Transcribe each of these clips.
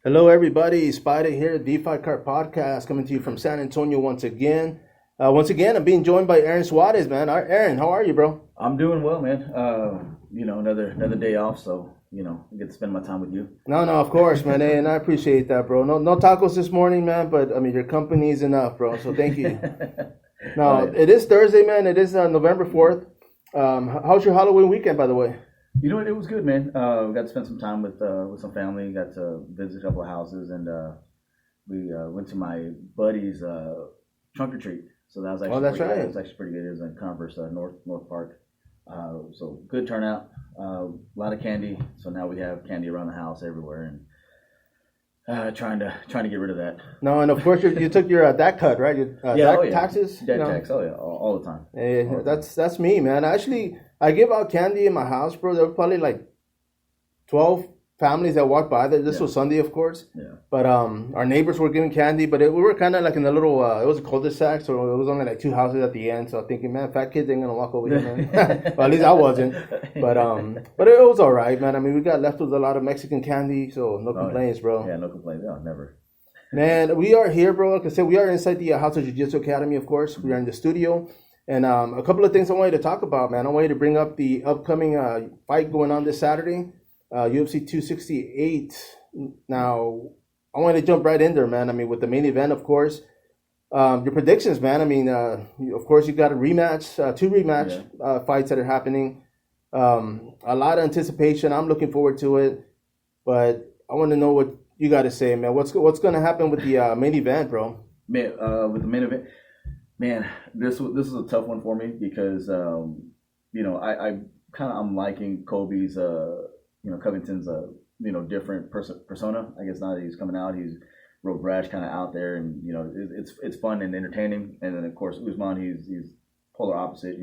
Hello, everybody. sPidA here, TheFightCardPodcast, coming to you from San Antonio once again. I'm being joined by Aaron Suarez, man. Aaron, how are you, bro? I'm doing well, man. Another day off, so I get to spend my time with you. No, of course, man. Hey, and I appreciate that, bro. No tacos this morning, man, but I mean, your company is enough, bro. So thank you. No, It is Thursday, man. It is November 4th. How's your Halloween weekend, by the way? You know what? It was good, man. We got to spend some time with some family. Got to visit a couple of houses, and we went to my buddy's trunk or treat. So that was actually right. It was actually pretty good. It was in Converse, North Park. So good turnout. A lot of candy. So now we have candy around the house everywhere, and trying to get rid of that. No, and of course you took your DAC cut, right? Your taxes. Tax. Oh yeah, all the time. Hey, that's me, man. Actually, I give out candy in my house, bro. There were probably like 12 families that walked by there. This was Sunday, of course. Yeah. But our neighbors were giving candy, but we were kind of like in a little, it was a cul-de-sac, so it was only like two houses at the end. So I'm thinking, man, fat kids ain't going to walk over here, man. Well, at least I wasn't. But it was all right, man. I mean, we got left with a lot of Mexican candy, so no complaints, bro. Yeah, no complaints. No, never. Man, we are here, bro. Like I said, we are inside the House of Jiu-Jitsu Academy, of course. We are in the studio. And a couple of things I wanted to talk about, man. I wanted to bring up the upcoming fight going on this Saturday, UFC 268. Now, I want to jump right in there, man. I mean, with the main event, of course. Your predictions, man. I mean, of course, you got a rematch, two rematch fights that are happening. A lot of anticipation. I'm looking forward to it. But I want to know what you got to say, man. What's going to happen with the main event, bro? Man, with the main event. Man, this is a tough one for me because I'm liking Colby's Covington's different persona. I guess now that he's coming out, he's real brash, kind of out there, and it's fun and entertaining. And then of course Usman, he's polar opposite.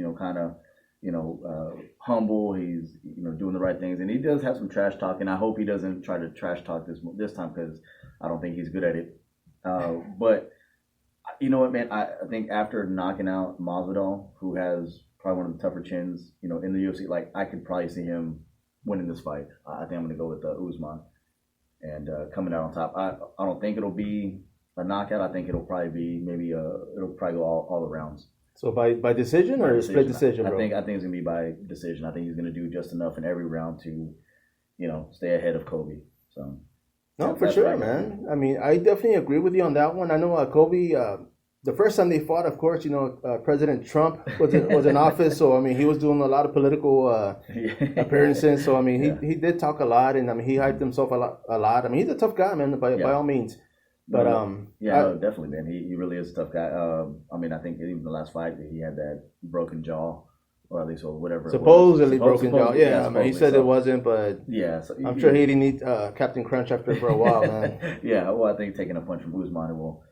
Humble. He's doing the right things, and he does have some trash talk. And I hope he doesn't try to trash talk this time because I don't think he's good at it. But you know what, man? I think after knocking out Masvidal, who has probably one of the tougher chins, in the UFC, like I could probably see him winning this fight. I think I'm going to go with Usman and coming out on top. I don't think it'll be a knockout. I think it'll probably be it'll probably go all the rounds. So by decision or split decision, bro? I think it's going to be by decision. I think he's going to do just enough in every round to, stay ahead of Colby. So. No, for sure, man. I mean, I definitely agree with you on that one. I know Colby, the first time they fought, of course, President Trump was in office. So, I mean, he was doing a lot of political appearances. So, I mean, he did talk a lot, and, I mean, he hyped himself a lot. I mean, he's a tough guy, man, by all means. But definitely, man. He really is a tough guy. I mean, I think even the last fight, he had that broken jaw. Or at least, or whatever. Supposedly broken jaw. Yeah, I mean, he said it wasn't, but so I'm sure he didn't need Captain Crunch after for a while, man. Yeah, well, I think taking a punch from Usman will,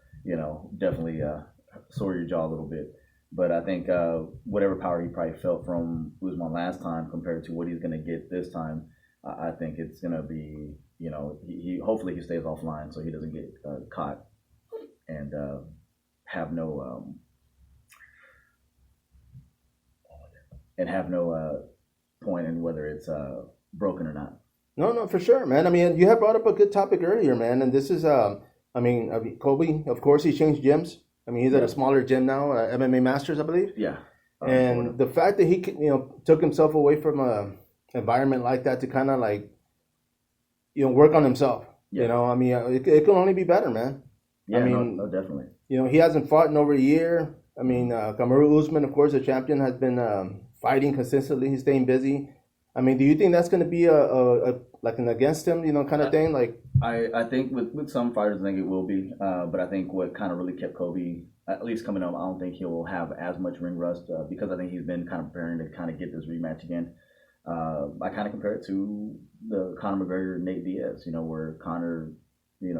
definitely sore your jaw a little bit. But I think whatever power he probably felt from Usman last time compared to what he's going to get this time, I think it's going to be, he hopefully he stays offline so he doesn't get caught and have no. Point in whether it's broken or not. No, for sure, man. I mean, you have brought up a good topic earlier, man. And this is, Colby, of course, he changed gyms. I mean, he's at a smaller gym now, MMA Masters, I believe. Yeah. And the fact that he, took himself away from an environment like that to kind of like, work on himself. Yeah. I mean, it can only be better, man. Yeah, I mean, no, definitely. He hasn't fought in over a year. I mean, Kamaru Usman, of course, the champion, has been fighting consistently. He's staying busy. I mean, do you think that's going to be a like an against him, kind of thing? Like, I think with some fighters, I think it will be. But I think what kind of really kept Colby, at least coming up, I don't think he'll have as much ring rust because I think he's been kind of preparing to kind of get this rematch again. I kind of compare it to the Conor McGregor Nate Diaz, where Conor, he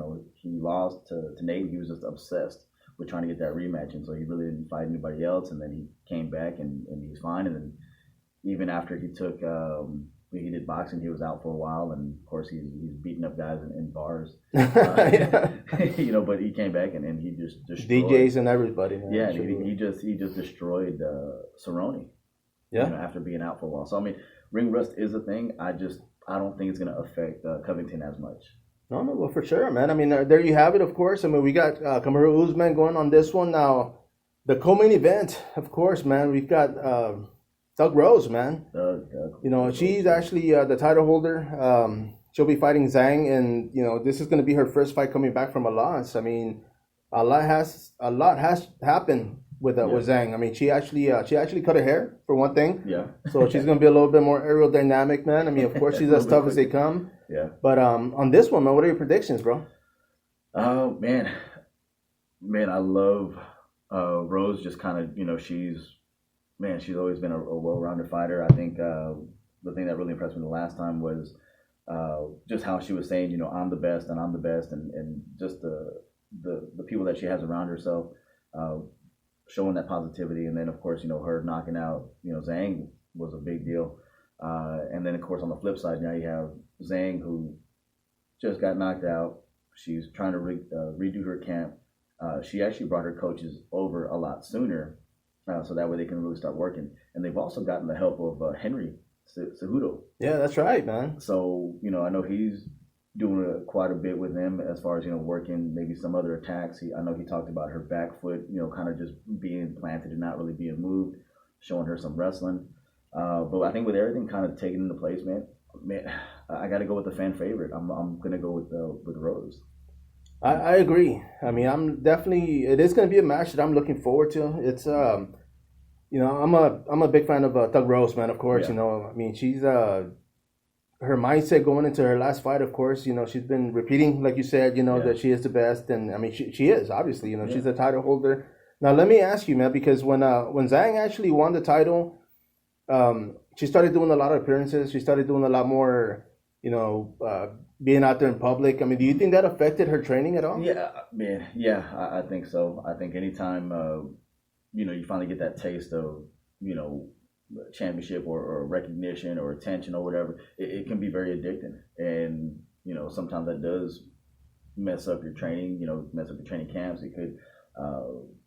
lost to Nate. He was just obsessed with trying to get that rematch, and so he really didn't fight anybody else, and then he came back and he's fine. And then even after he took he did boxing, he was out for a while, and of course he's beating up guys in bars. But he came back and he just destroyed DJs and everybody, man. Yeah, he just destroyed Cerrone. Yeah, after being out for a while. So I mean, ring rust is a thing. I don't think it's going to affect Covington as much. No, no, well, for sure, man. I mean, there you have it, of course. I mean, we got Kamaru Usman going on this one. Now, the co-main event, of course, man, we've got Doug Rose, man. You know, she's actually the title holder. She'll be fighting Zhang, and, you know, this is going to be her first fight coming back from a loss. I mean, a lot has happened with Zhang. I mean, she actually cut her hair, for one thing. Yeah. So she's going to be a little bit more aerodynamic, man. I mean, of course, she's as tough as they come. Yeah. But on this one, man, what are your predictions, bro? Oh, man, I love Rose. Just kind of, you know, she's always been a well-rounded fighter. I think the thing that really impressed me the last time was just how she was saying, you know, I'm the best, and just the people that she has around herself, showing that positivity. And then, of course, you know, her knocking out, you know, Zhang was a big deal. And then, of course, on the flip side, now you have Zhang, who just got knocked out. She's trying to redo her camp. She actually brought her coaches over a lot sooner, so that way they can really start working. And they've also gotten the help of Henry Cejudo. Yeah, that's right, man. So, you know, I know he's doing quite a bit with them as far as, you know, working maybe some other attacks. I know he talked about her back foot, you know, kind of just being planted and not really being moved, showing her some wrestling. But I think with everything kind of taken into place, man, I got to go with the fan favorite. I'm gonna go with Rose. I agree. I mean, it is going to be a match that I'm looking forward to. It's you know, I'm a big fan of Doug Rose, man. Of course, yeah. You know, I mean, she's her mindset going into her last fight. Of course, you know, she's been repeating, like you said, you know, that she is the best, and I mean, she is, obviously. You know, she's a title holder. Now, let me ask you, man, because when Zhang actually won the title, she started doing a lot of appearances. She started doing a lot more, you know, being out there in public. I mean, do you think that affected her training at all? Yeah, man. Yeah, I think so. I think anytime, you know, you finally get that taste of, you know, championship or recognition or attention or whatever, it can be very addicting. And, you know, sometimes that does mess up your training, you know, mess up your training camps. It could,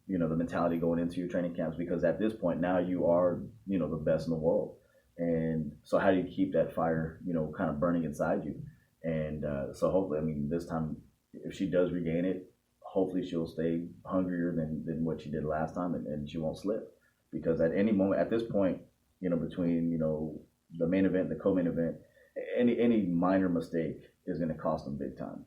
you know, the mentality going into your training camps, because at this point now you are, you know, the best in the world. And so how do you keep that fire, you know, kind of burning inside you? And so hopefully, I mean, this time, if she does regain it, hopefully she'll stay hungrier than what she did last time, and she won't slip. Because at any moment, at this point, you know, between, you know, the main event and the co-main event, any minor mistake is going to cost them big time.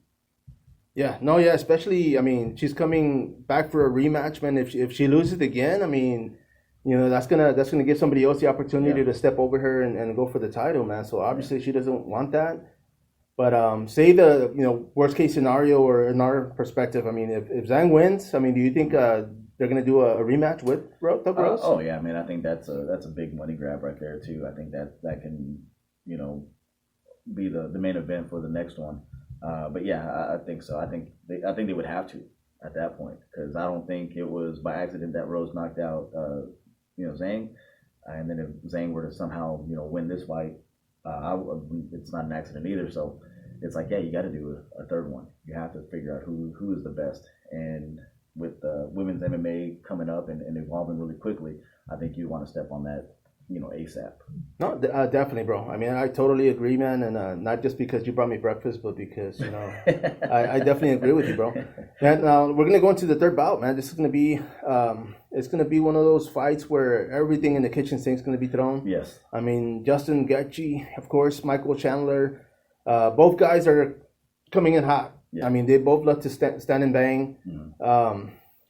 Yeah, no, yeah, especially, I mean, she's coming back for a rematch, man. If she loses again, I mean, you know, that's gonna give somebody else the opportunity to step over her and go for the title, man. So obviously she doesn't want that. But say the, you know, worst case scenario, or in our perspective, I mean, if Zhang wins, I mean, do you think they're gonna do a rematch with Doug Rose? Oh yeah, I mean, I think that's a big money grab right there too. I think that can, you know, be the main event for the next one. But yeah, I think so. I think they would have to at that point, because I don't think it was by accident that Rose knocked out, you know, Zhang. And then if Zhang were to somehow, you know, win this fight, it's not an accident either. So it's like, yeah, you got to do a third one. You have to figure out who is the best. And with women's MMA coming up and evolving really quickly, I think you want to step on that, you know, ASAP. No, definitely, bro. I mean, I totally agree, man. And not just because you brought me breakfast, but because, you know, I definitely agree with you, bro. And we're going to go into the third bout, man. This is going to be, it's going to be one of those fights where everything in the kitchen sink is going to be thrown. Yes. I mean, Justin Gaethje, of course, Michael Chandler, both guys are coming in hot. Yeah. I mean, they both love to stand and bang. Mm-hmm.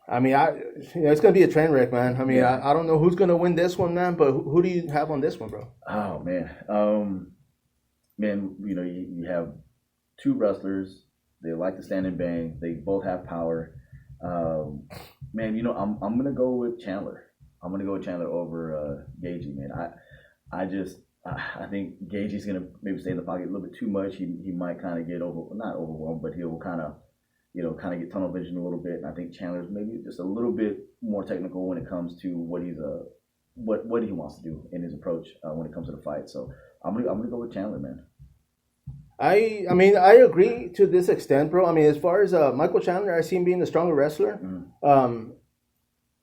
I mean, it's going to be a train wreck, man. I mean, I don't know who's going to win this one, man, but who do you have on this one, bro? Oh, man. Man, you know, you have two wrestlers. They like to stand and bang. They both have power. Man, you know, I'm going to go with Chandler. I'm going to go with Chandler over Gaethje, man. I think Gaethje's going to maybe stay in the pocket a little bit too much. He might kind of get not overwhelmed, but he'll kind of get tunnel vision a little bit. And I think Chandler's maybe just a little bit more technical when it comes to what he wants to do in his approach when it comes to the fight. So I'm gonna go with Chandler, man. I mean, I agree to this extent, bro. I mean, as far as Michael Chandler, I see him being the stronger wrestler. Mm-hmm.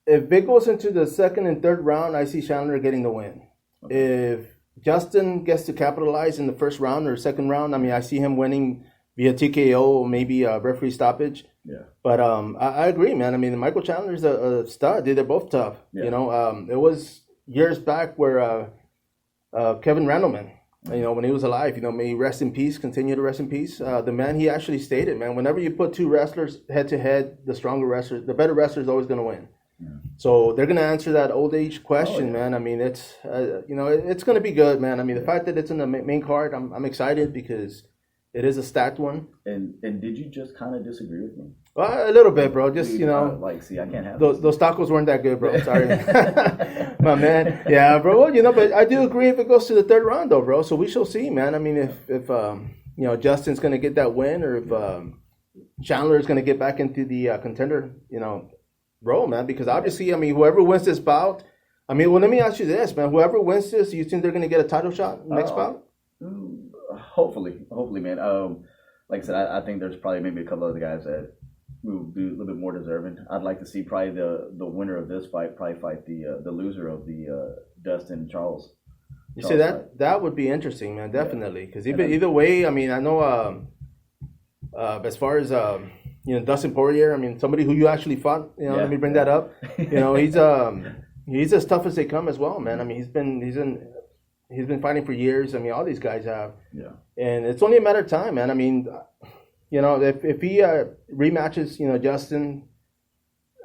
If it goes into the second and third round, I see Chandler getting the win. Okay. If Justin gets to capitalize in the first round or second round, I mean, I see him winning via TKO, maybe a referee stoppage. Yeah. But I agree, man. I mean, Michael Chandler's a stud, dude. They're both tough. Yeah. You know, it was years back where Kevin Randleman, you know, when he was alive, you know, may he rest in peace, continue to rest in peace. The man, he actually stated, man, whenever you put two wrestlers head to head, the stronger wrestler, the better wrestler is always going to win. Yeah. So they're going to answer that old age question, man. I mean, it's, you know, it's going to be good, man. I mean, the fact that it's in the main card, I'm excited because it is a stacked one. And did you just kind of disagree with me? A little bit, bro. Just, you know. Like, see, I can't have those tacos weren't that good, bro. Sorry. My man. Yeah, bro. Well, you know, but I do agree if it goes to the third round, though, bro. So we shall see, man. I mean, if you know, Justin's going to get that win or if Chandler is going to get back into the contender, you know, role, man. Because obviously, I mean, whoever wins this bout, I mean, well, let me ask you this, man. Whoever wins this, you think they're going to get a title shot next bout? Hopefully, man. Like I said, I think there's probably maybe a couple other guys that will be a little bit more deserving. I'd like to see probably the winner of this fight probably fight the loser of the Dustin Charles. You see that would be interesting, man. Definitely, because either way, I mean, I know as far as you know, Dustin Poirier, I mean, somebody who you actually fought. You know, let me bring that up. You know, he's as tough as they come as well, man. I mean, he's been fighting for years. I mean, all these guys have. Yeah. And it's only a matter of time, man. I mean, you know, if he rematches, you know, Justin,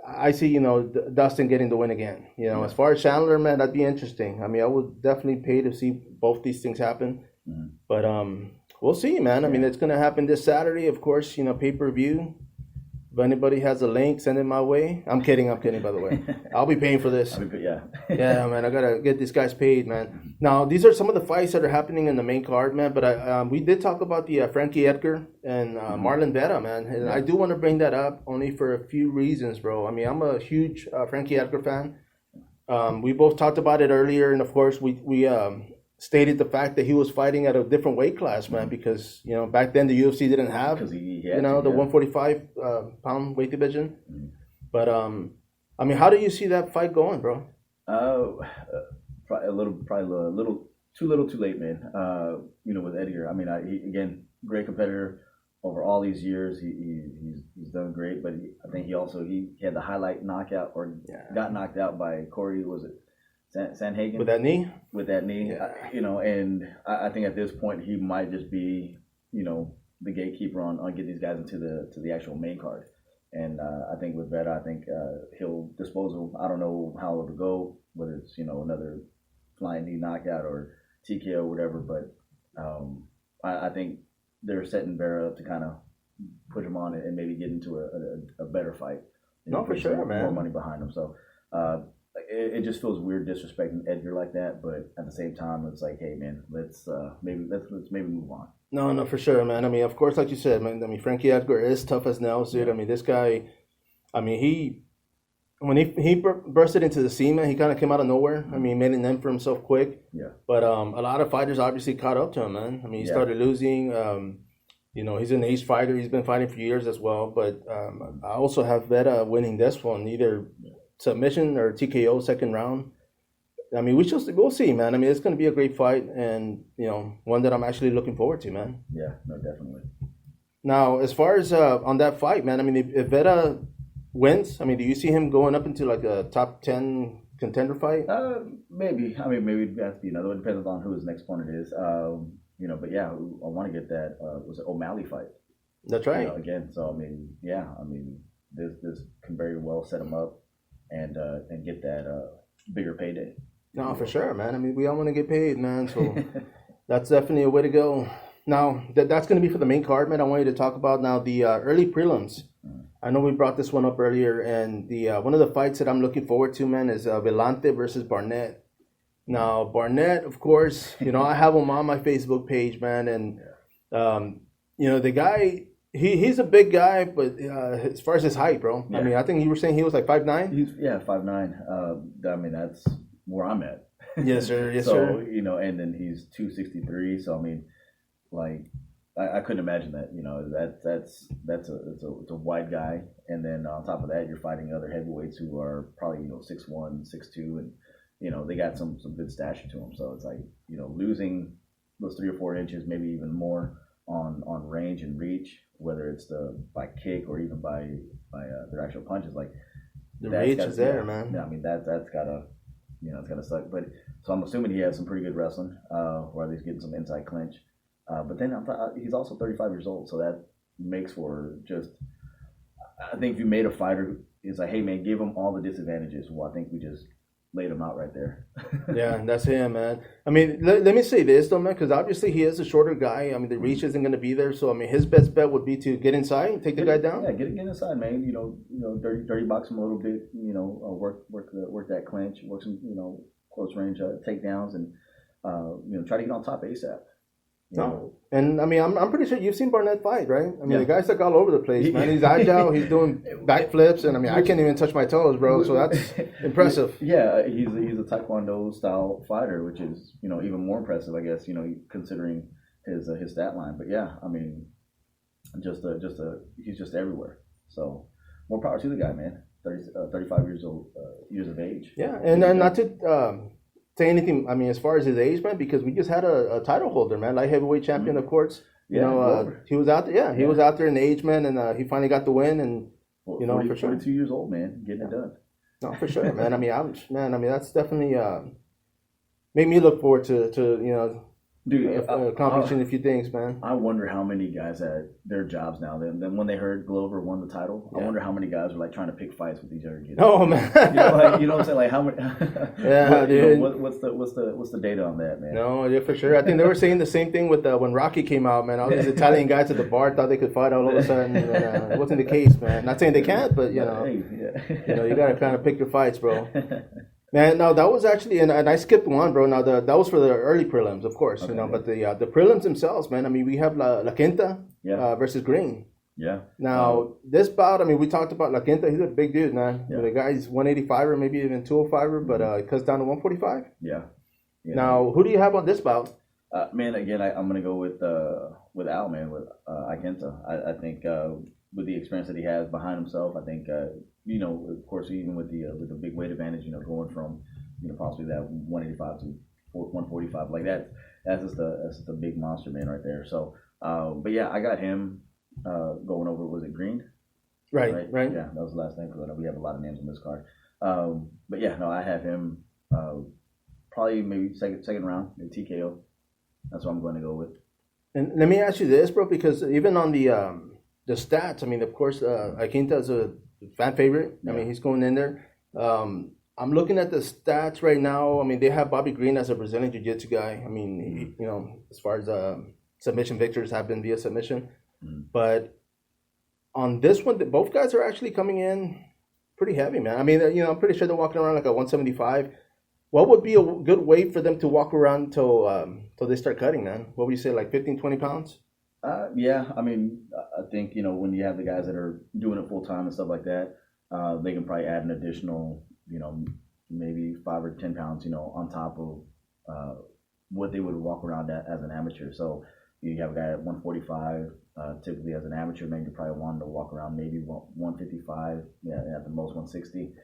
I see, you know, Dustin getting the win again. You know, as far as Chandler, man, that'd be interesting. I mean, I would definitely pay to see both these things happen. Mm-hmm. But we'll see, man. I mean, it's going to happen this Saturday, of course, you know, pay-per-view. If anybody has a link, send it my way. I'm kidding, by the way. I'll be paying for this. Yeah, man, I got to get these guys paid, man. Now, these are some of the fights that are happening in the main card, man. But we did talk about the Frankie Edgar and Marlon Vera, man. And I do want to bring that up only for a few reasons, bro. I mean, I'm a huge Frankie Edgar fan. We both talked about it earlier. And, of course, we stated the fact that he was fighting at a different weight class, man, because, you know, back then the UFC didn't have, you know, the 145 pound weight division. Mm-hmm. But, I mean, how do you see that fight going, bro? Probably a little too little too late, man. You know, with Edgar, I mean, he, again, great competitor over all these years. He's done great, but I think he had the highlight knockout or got knocked out by Corey, was it Sanhagen? With that knee? Yeah. You know, and I think at this point he might just be, you know, the gatekeeper on getting these guys into the actual main card. And I think with Vera, I think he'll dispose of, I don't know how it'll go, whether it's, you know, another flying knee knockout or TKO or whatever, but I think they're setting Vera up to kind of put him on and maybe get into a better fight. No, for sure, man. More money behind him. So it just feels weird disrespecting Edgar like that, but at the same time, it's like, hey, man, let's maybe move on. No, for sure, man. I mean, of course, like you said, man. I mean, Frankie Edgar is tough as nails, dude. I mean, this guy. I mean, when he bursted into the scene, man, he kind of came out of nowhere. I mean, made a name for himself quick. Yeah. But a lot of fighters obviously caught up to him, man. I mean, he started losing. You know, he's an ace fighter. He's been fighting for years as well. But I also have Vera winning this one, either submission or TKO second round. I mean, we'll see, man. I mean, it's going to be a great fight, and you know, one that I'm actually looking forward to, man. Yeah, no, definitely. Now, as far as on that fight, man, I mean, if Vera wins, I mean, do you see him going up into like a top 10 contender fight? Maybe. I mean, maybe that's another one. Depends on who his next opponent is. You know, but yeah, I want to get that. Was it O'Malley fight? That's right. You know, again, so I mean, yeah, I mean, this can very well set him up and get that bigger payday. No, for sure, man. I mean, we all want to get paid, man. So that's definitely a way to go. Now, that's going to be for the main card, man. I want you to talk about now the early prelims. I know we brought this one up earlier, and the one of the fights that I'm looking forward to, man, is Velante versus Barnett. Now, Barnett, of course, you know, I have him on my Facebook page, man, and you know, the guy. He's a big guy, but as far as his height, bro, I mean, I think you were saying he was like 5'9". 5'9". I mean, that's where I'm at. Yes, sir. Yes, so, sir. You know, and then he's 263. So I mean, like, I couldn't imagine that. You know, it's a wide guy, and then on top of that, you're fighting other heavyweights who are probably 6'1", 6'2", and you know they got some good stature to them. So it's like losing those 3 or 4 inches, maybe even more on range range and reach, whether it's by kick or even by their actual punches, like the reach is there, man. Yeah, I mean that's gotta it's gotta suck. But so I'm assuming he has some pretty good wrestling, or at least getting some inside clinch. But then he's also 35 years old, so that makes for just. I think if you made a fighter, it's like, hey man, give him all the disadvantages. Well, I think we just laid him out right there. Yeah, that's him, man. I mean, let me say this though, man, because obviously he is a shorter guy. I mean, the reach isn't going to be there, so I mean, his best bet would be to get inside and take the guy down. Yeah, get inside, man. Dirty box him a little bit. Work that clinch, work some close range takedowns, and try to get on top ASAP. No, and I mean, I'm pretty sure you've seen Barnett fight, right? I mean, the guy's like all over the place, man. He's agile, he's doing backflips, and I mean, I can't even touch my toes, bro. So that's impressive. Yeah, he's a Taekwondo style fighter, which is even more impressive, I guess. Considering his stat line. But yeah, I mean, he's just everywhere. So more power to the guy, man. 35 years of age. Yeah, and not to. Say anything, I mean, as far as his age, man, because we just had a title holder, man, light heavyweight champion, of course. He was out there. Yeah, he was out there in age, man, and he finally got the win, and 40, for sure, 42 years old, man, getting it done. No, for sure, man. I mean, that's definitely made me look forward to accomplishing a few things, man. I wonder how many guys had their jobs now. Then when they heard Glover won the title, I wonder how many guys were like trying to pick fights with these other kids. Oh man, you know what I'm saying? Like how many? Yeah, dude. What's the data on that, man? No, yeah, for sure. I think they were saying the same thing with when Rocky came out, man. All these Italian guys at the bar thought they could fight all of a sudden. It wasn't the case, man. Not saying they can't, but you gotta kind of pick your fights, bro. Man, no, that was actually, and I skipped one, bro. Now that was for the early prelims, of course, but the prelims themselves, man. I mean, we have La Quinta versus Green. Yeah. Now this bout, I mean, we talked about La Quinta. He's a big dude, man. Yeah. The guy's 185er, maybe even 205er, but it cuts down to 145. Yeah. Now, who do you have on this bout? Man, again, I'm gonna go with Al, man, with Quinta. I think with the experience that he has behind himself, I think. Of course, even with the big weight advantage, going from possibly that 185 to 145, like that's just a big monster, man, right there. So, but yeah, I got him going over. Was it Green? Right. Yeah, that was the last name because I know we have a lot of names on this card. But yeah, no, I have him probably maybe second round, maybe TKO. That's what I'm going to go with. And let me ask you this, bro, because even on the stats, I mean, of course, Quinta is a fan favorite. I mean, he's going in there. I'm looking at the stats right now. I mean, they have Bobby Green as a Brazilian Jiu-Jitsu guy. I mean, as far as submission victors have been via submission. But on this one, both guys are actually coming in pretty heavy, man. I mean, I'm pretty sure they're walking around like a 175. What would be a good weight for them to walk around till they start cutting, man? What would you say, like 15, 20 pounds? Yeah, I mean, I think, when you have the guys that are doing it full time and stuff like that, they can probably add an additional, maybe 5 or 10 pounds, on top of what they would walk around at as an amateur. So you have a guy at 145, typically as an amateur, maybe probably wanting to walk around maybe 155, at the most 160,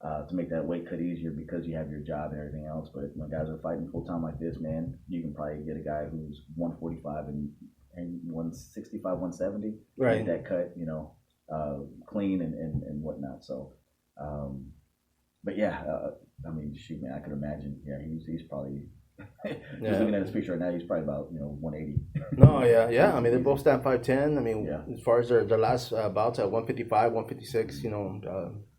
to make that weight cut easier because you have your job and everything else. But when guys are fighting full time like this, man, you can probably get a guy who's 145 and 165, 170, right? Make that cut, clean and whatnot. So, but yeah, I mean, shoot, man, I could imagine. Yeah, he's probably. Just looking at his picture right now, he's probably about 180. No, yeah. I mean, they both stand 5'10". I mean, as far as their last bouts at 155, 156,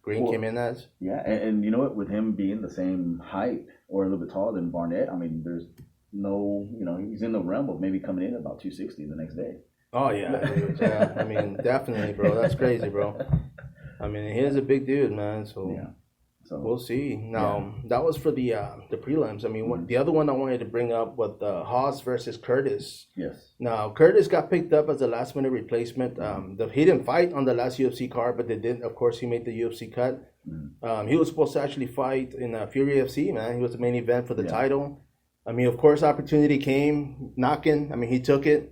Green came in as. Yeah, and you know what? With him being the same height or a little bit taller than Barnett, I mean, there's no, he's in the realm of maybe coming in at about 260 the next day. Oh, yeah. I mean, definitely, bro. That's crazy, bro. I mean, he is a big dude, man. So, we'll see. Now, that was for the prelims. I mean, the other one I wanted to bring up was Haas versus Curtis. Yes. Now, Curtis got picked up as a last-minute replacement. He didn't fight on the last UFC card, but they did. Of course, he made the UFC cut. He was supposed to actually fight in Fury FC, man. He was the main event for the title. I mean, of course, opportunity came knocking. I mean, he took it.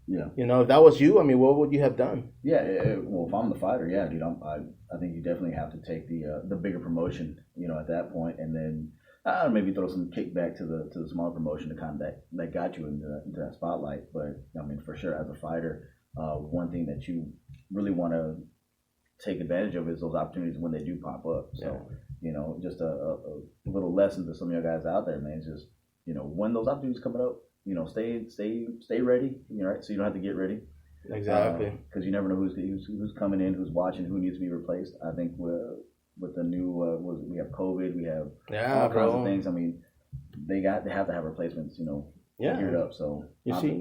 Yeah. If that was you, I mean, what would you have done? Yeah. Well, if I'm the fighter, dude, I think you definitely have to take the bigger promotion, at that point, and then maybe throw some kickback to the smaller promotion to kind of that got you into that spotlight. But I mean, for sure, as a fighter, one thing that you really want to take advantage of is those opportunities when they do pop up. So, just a little lesson to some of your guys out there, man. It's just, when those opportunities coming up, stay ready, right? So you don't have to get ready. Exactly. Because you never know who's coming in, who's watching, who needs to be replaced. I think with the new, we have COVID, we have all kinds of things. I mean, they have to have replacements, geared up. So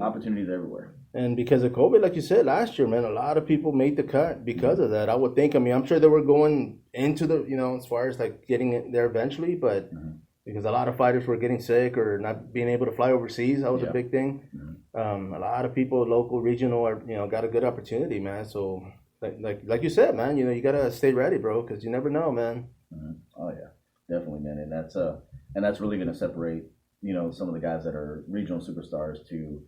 opportunities everywhere. And because of COVID, like you said last year, man, a lot of people made the cut because of that. I would think. I mean, I'm sure they were going into the, as far as like getting it there eventually, but because a lot of fighters were getting sick or not being able to fly overseas, that was a big thing. A lot of people, local, regional, are got a good opportunity, man. So like you said, man, you gotta stay ready, bro, because you never know, man. Oh yeah, definitely, man, and that's really gonna separate some of the guys that are regional superstars to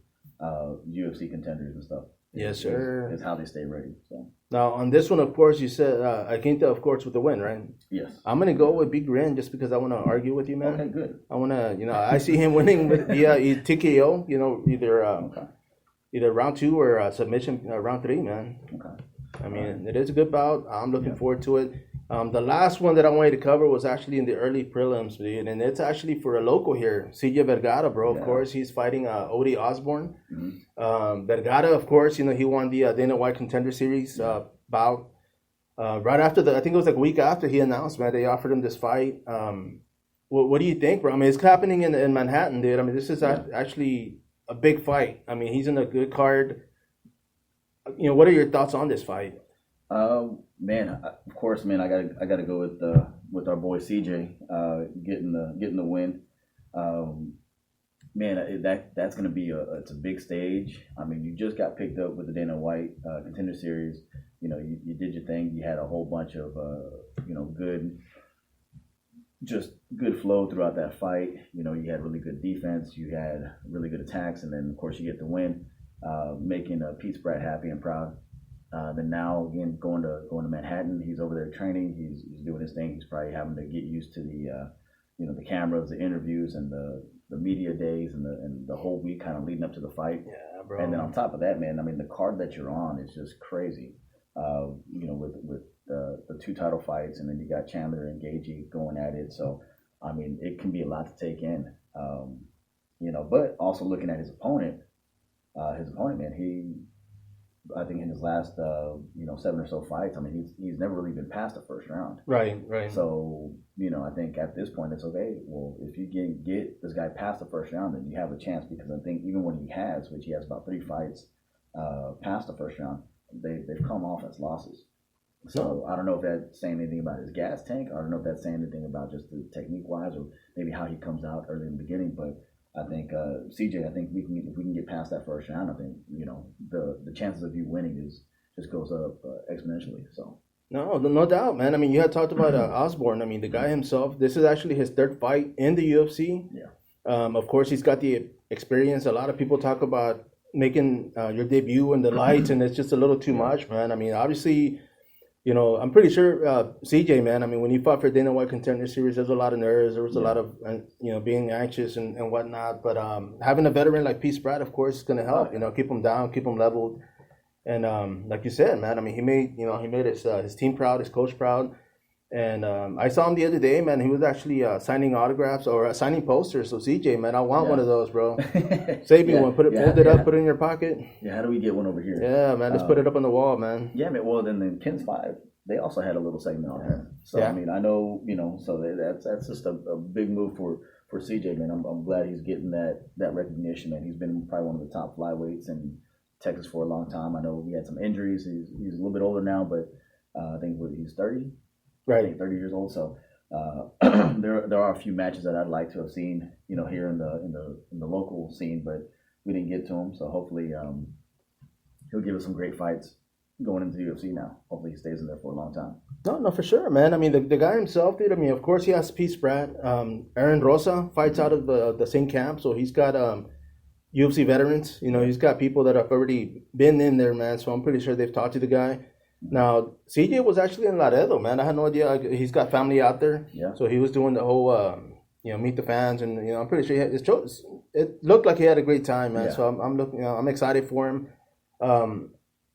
UFC contenders and stuff. Yes, sir. Is how they stay ready. So now on this one, of course, you said Quinta, of course, with the win, right? Yes. I'm gonna go with Big Ren just because I want to argue with you, man. Okay, good. I want to, I see him winning with TKO. Either round 2 or submission round 3, man. Okay. I mean, it is a good bout. I'm looking forward to it. The last one that I wanted to cover was actually in the early prelims, dude, and it's actually for a local here, CJ Vergara, bro. Of course, he's fighting Odie Osborne. Vergara, of course, he won the Dana White Contender Series bout. Right after I think it was like a week after he announced, man, they offered him this fight. What do you think, bro? I mean, it's happening in Manhattan, dude. I mean, this is actually a big fight. I mean, he's in a good card. What are your thoughts on this fight? Man, of course, man. I gotta go with our boy CJ getting the win. Man, that's gonna be it's a big stage. I mean, you just got picked up with the Dana White Contender Series. You did your thing. You had a whole bunch of good flow throughout that fight. You had really good defense. You had really good attacks, and then of course you get the win, making Pete Spratt happy and proud. Then now again going to Manhattan, he's over there training. He's doing his thing. He's probably having to get used to the cameras, the interviews, and the media days, and the whole week kind of leading up to the fight. Yeah, bro. And then on top of that, man, I mean the card that you're on is just crazy. With the 2 title fights, and then you got Chandler and Gagey going at it. So I mean it can be a lot to take in. But also looking at his opponent, man, I think in his last 7 or so fights, I mean he's never really been past the first round. Right. So I think at this point it's okay. Well, if you get this guy past the first round, then you have a chance, because I think even when he has about 3 fights past the first round, they've come off as losses. So I don't know if that's saying anything about his gas tank. I don't know if that's saying anything about just the technique wise, or maybe how he comes out early in the beginning. But I think CJ, if we can get past that first round, I think the chances of you winning just goes up exponentially. So no doubt, man. I mean, you had talked about Osborne. I mean, the guy himself. This is actually his 3rd fight in the UFC. Yeah. Of course, he's got the experience. A lot of people talk about making your debut in the lights, and it's just a little too much, man. I mean, obviously, I'm pretty sure CJ, man. I mean, when he fought for Dana White Contender Series, there was a lot of nerves. There was a lot of being anxious and whatnot. But having a veteran like Pete Spratt, of course, is going to help. Keep him down, keep him leveled. And like you said, man, I mean, he made his team proud, his coach proud. And I saw him the other day, man. He was actually signing autographs or signing posters. So CJ, man, I want one of those, bro. Save me one. Fold it up, put it in your pocket. Yeah, how do we get one over here? Yeah, man, let's put it up on the wall, man. Yeah, man. Well, then Ken's 5, they also had a little segment on there. So I mean, I know, so that's just a big move for CJ, man. I'm glad he's getting that recognition, man. He's been probably one of the top flyweights in Texas for a long time. I know he had some injuries. He's a little bit older now, but I think he's 30. Right, I think 30 years old. So there are a few matches that I'd like to have seen, here in the local scene, but we didn't get to him. So hopefully he'll give us some great fights going into the UFC now. Hopefully he stays in there for a long time. No, for sure, man. I mean, the guy himself, dude. I mean, of course he has Pete Spratt. Aaron Rosa fights out of the same camp, so he's got UFC veterans. He's got people that have already been in there, man. So I'm pretty sure they've talked to the guy. Now, CJ was actually in Laredo, man. I had no idea. He's got family out there. Yeah. So he was doing the whole, meet the fans, and I'm pretty sure it looked like he had a great time, man. Yeah. So I'm looking, I'm excited for him.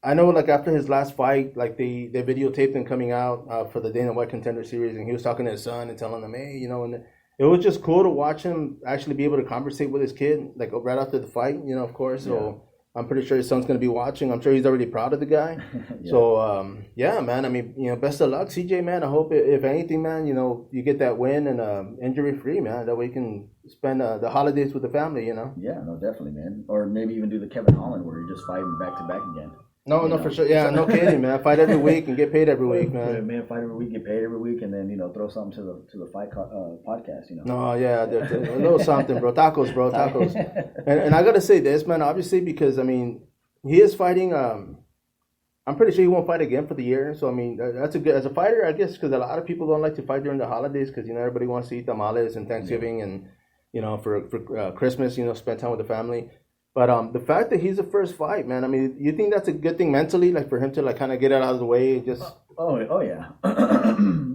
I know, like, after his last fight, like, they videotaped him coming out for the Dana White Contender Series, and he was talking to his son and telling him, hey, you know, and it was just cool to watch him actually be able to conversate with his kid, like, right after the fight, you know, of course. So I'm pretty sure his son's going to be watching. I'm sure he's already proud of the guy. So, yeah, man, I mean, you know, best of luck, CJ, man. I hope, if anything, man, you know, you get that win and injury-free, man. That way you can spend the holidays with the family, you know? Yeah, no, definitely, man. Or maybe even do the Kevin Holland where you're just fighting back-to-back again. No, for sure. Yeah, no kidding, man. Fight every week and get paid every week, man. Yeah, man, fight every week, get paid every week, and then, you know, throw something to the fight podcast, you know. No, yeah, a little something, bro. Tacos, bro, tacos. And I gotta say this, man, obviously, because I mean, he is fighting. I'm pretty sure he won't fight again for the year. So I mean, that's a good as a fighter, I guess, because a lot of people don't like to fight during the holidays because you know everybody wants to eat tamales and Thanksgiving and you know for Christmas, you know, spend time with the family. But the fact that he's the first fight, man, I mean, you think that's a good thing mentally, like for him to like kind of get it out of the way, and just oh yeah,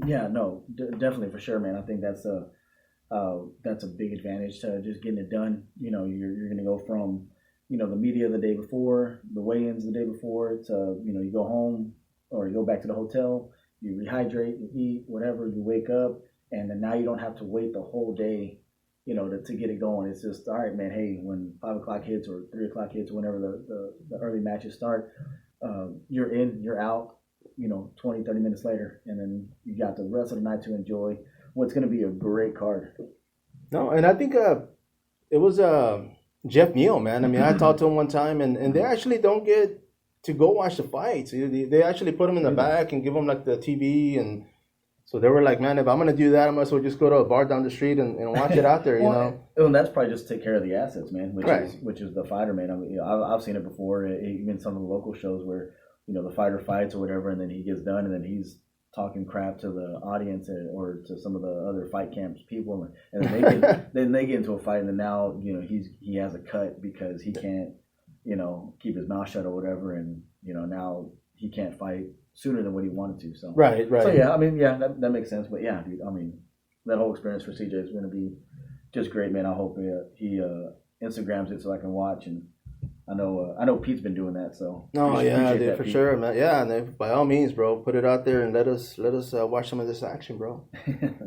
yeah, no, definitely for sure, man. I think that's a big advantage to just getting it done. You know, you're gonna go from you know the media the day before, the weigh-ins the day before, to you know you go home or you go back to the hotel, you rehydrate, you eat, whatever, you wake up, and then now you don't have to wait the whole day. You know, to get it going. It's just, all right, man, hey, when 5 o'clock hits or 3 o'clock hits, whenever the early matches start, you're in, you're out, you know, 20, 30 minutes later. And then you got the rest of the night to enjoy what's going to be a great card. No, and I think it was Jeff Neal, man. I mean, I talked to him one time, and they actually don't get to go watch the fights. They actually put him in the back and give him, like, the TV and... So they were like, man, if I'm going to do that, I might as well just go to a bar down the street and watch it out there, you know? And that's probably just to take care of the assets, man, which is the fighter, man. I mean, you know, I've seen it before, even some of the local shows where, you know, the fighter fights or whatever, and then he gets done, and then he's talking crap to the audience or to some of the other fight camps people, and then they get into a fight, and then now, you know, he has a cut because he can't, you know, keep his mouth shut or whatever, and, you know, now he can't fight sooner than what he wanted to. So right. So yeah, I mean, yeah, that makes sense. But yeah, dude, I mean, that whole experience for CJ is going to be just great, man. I hope he Instagrams it so I can watch, and I know Pete's been doing that. So yeah, dude, for sure, man. Yeah, and by all means, bro, put it out there and let us watch some of this action, bro.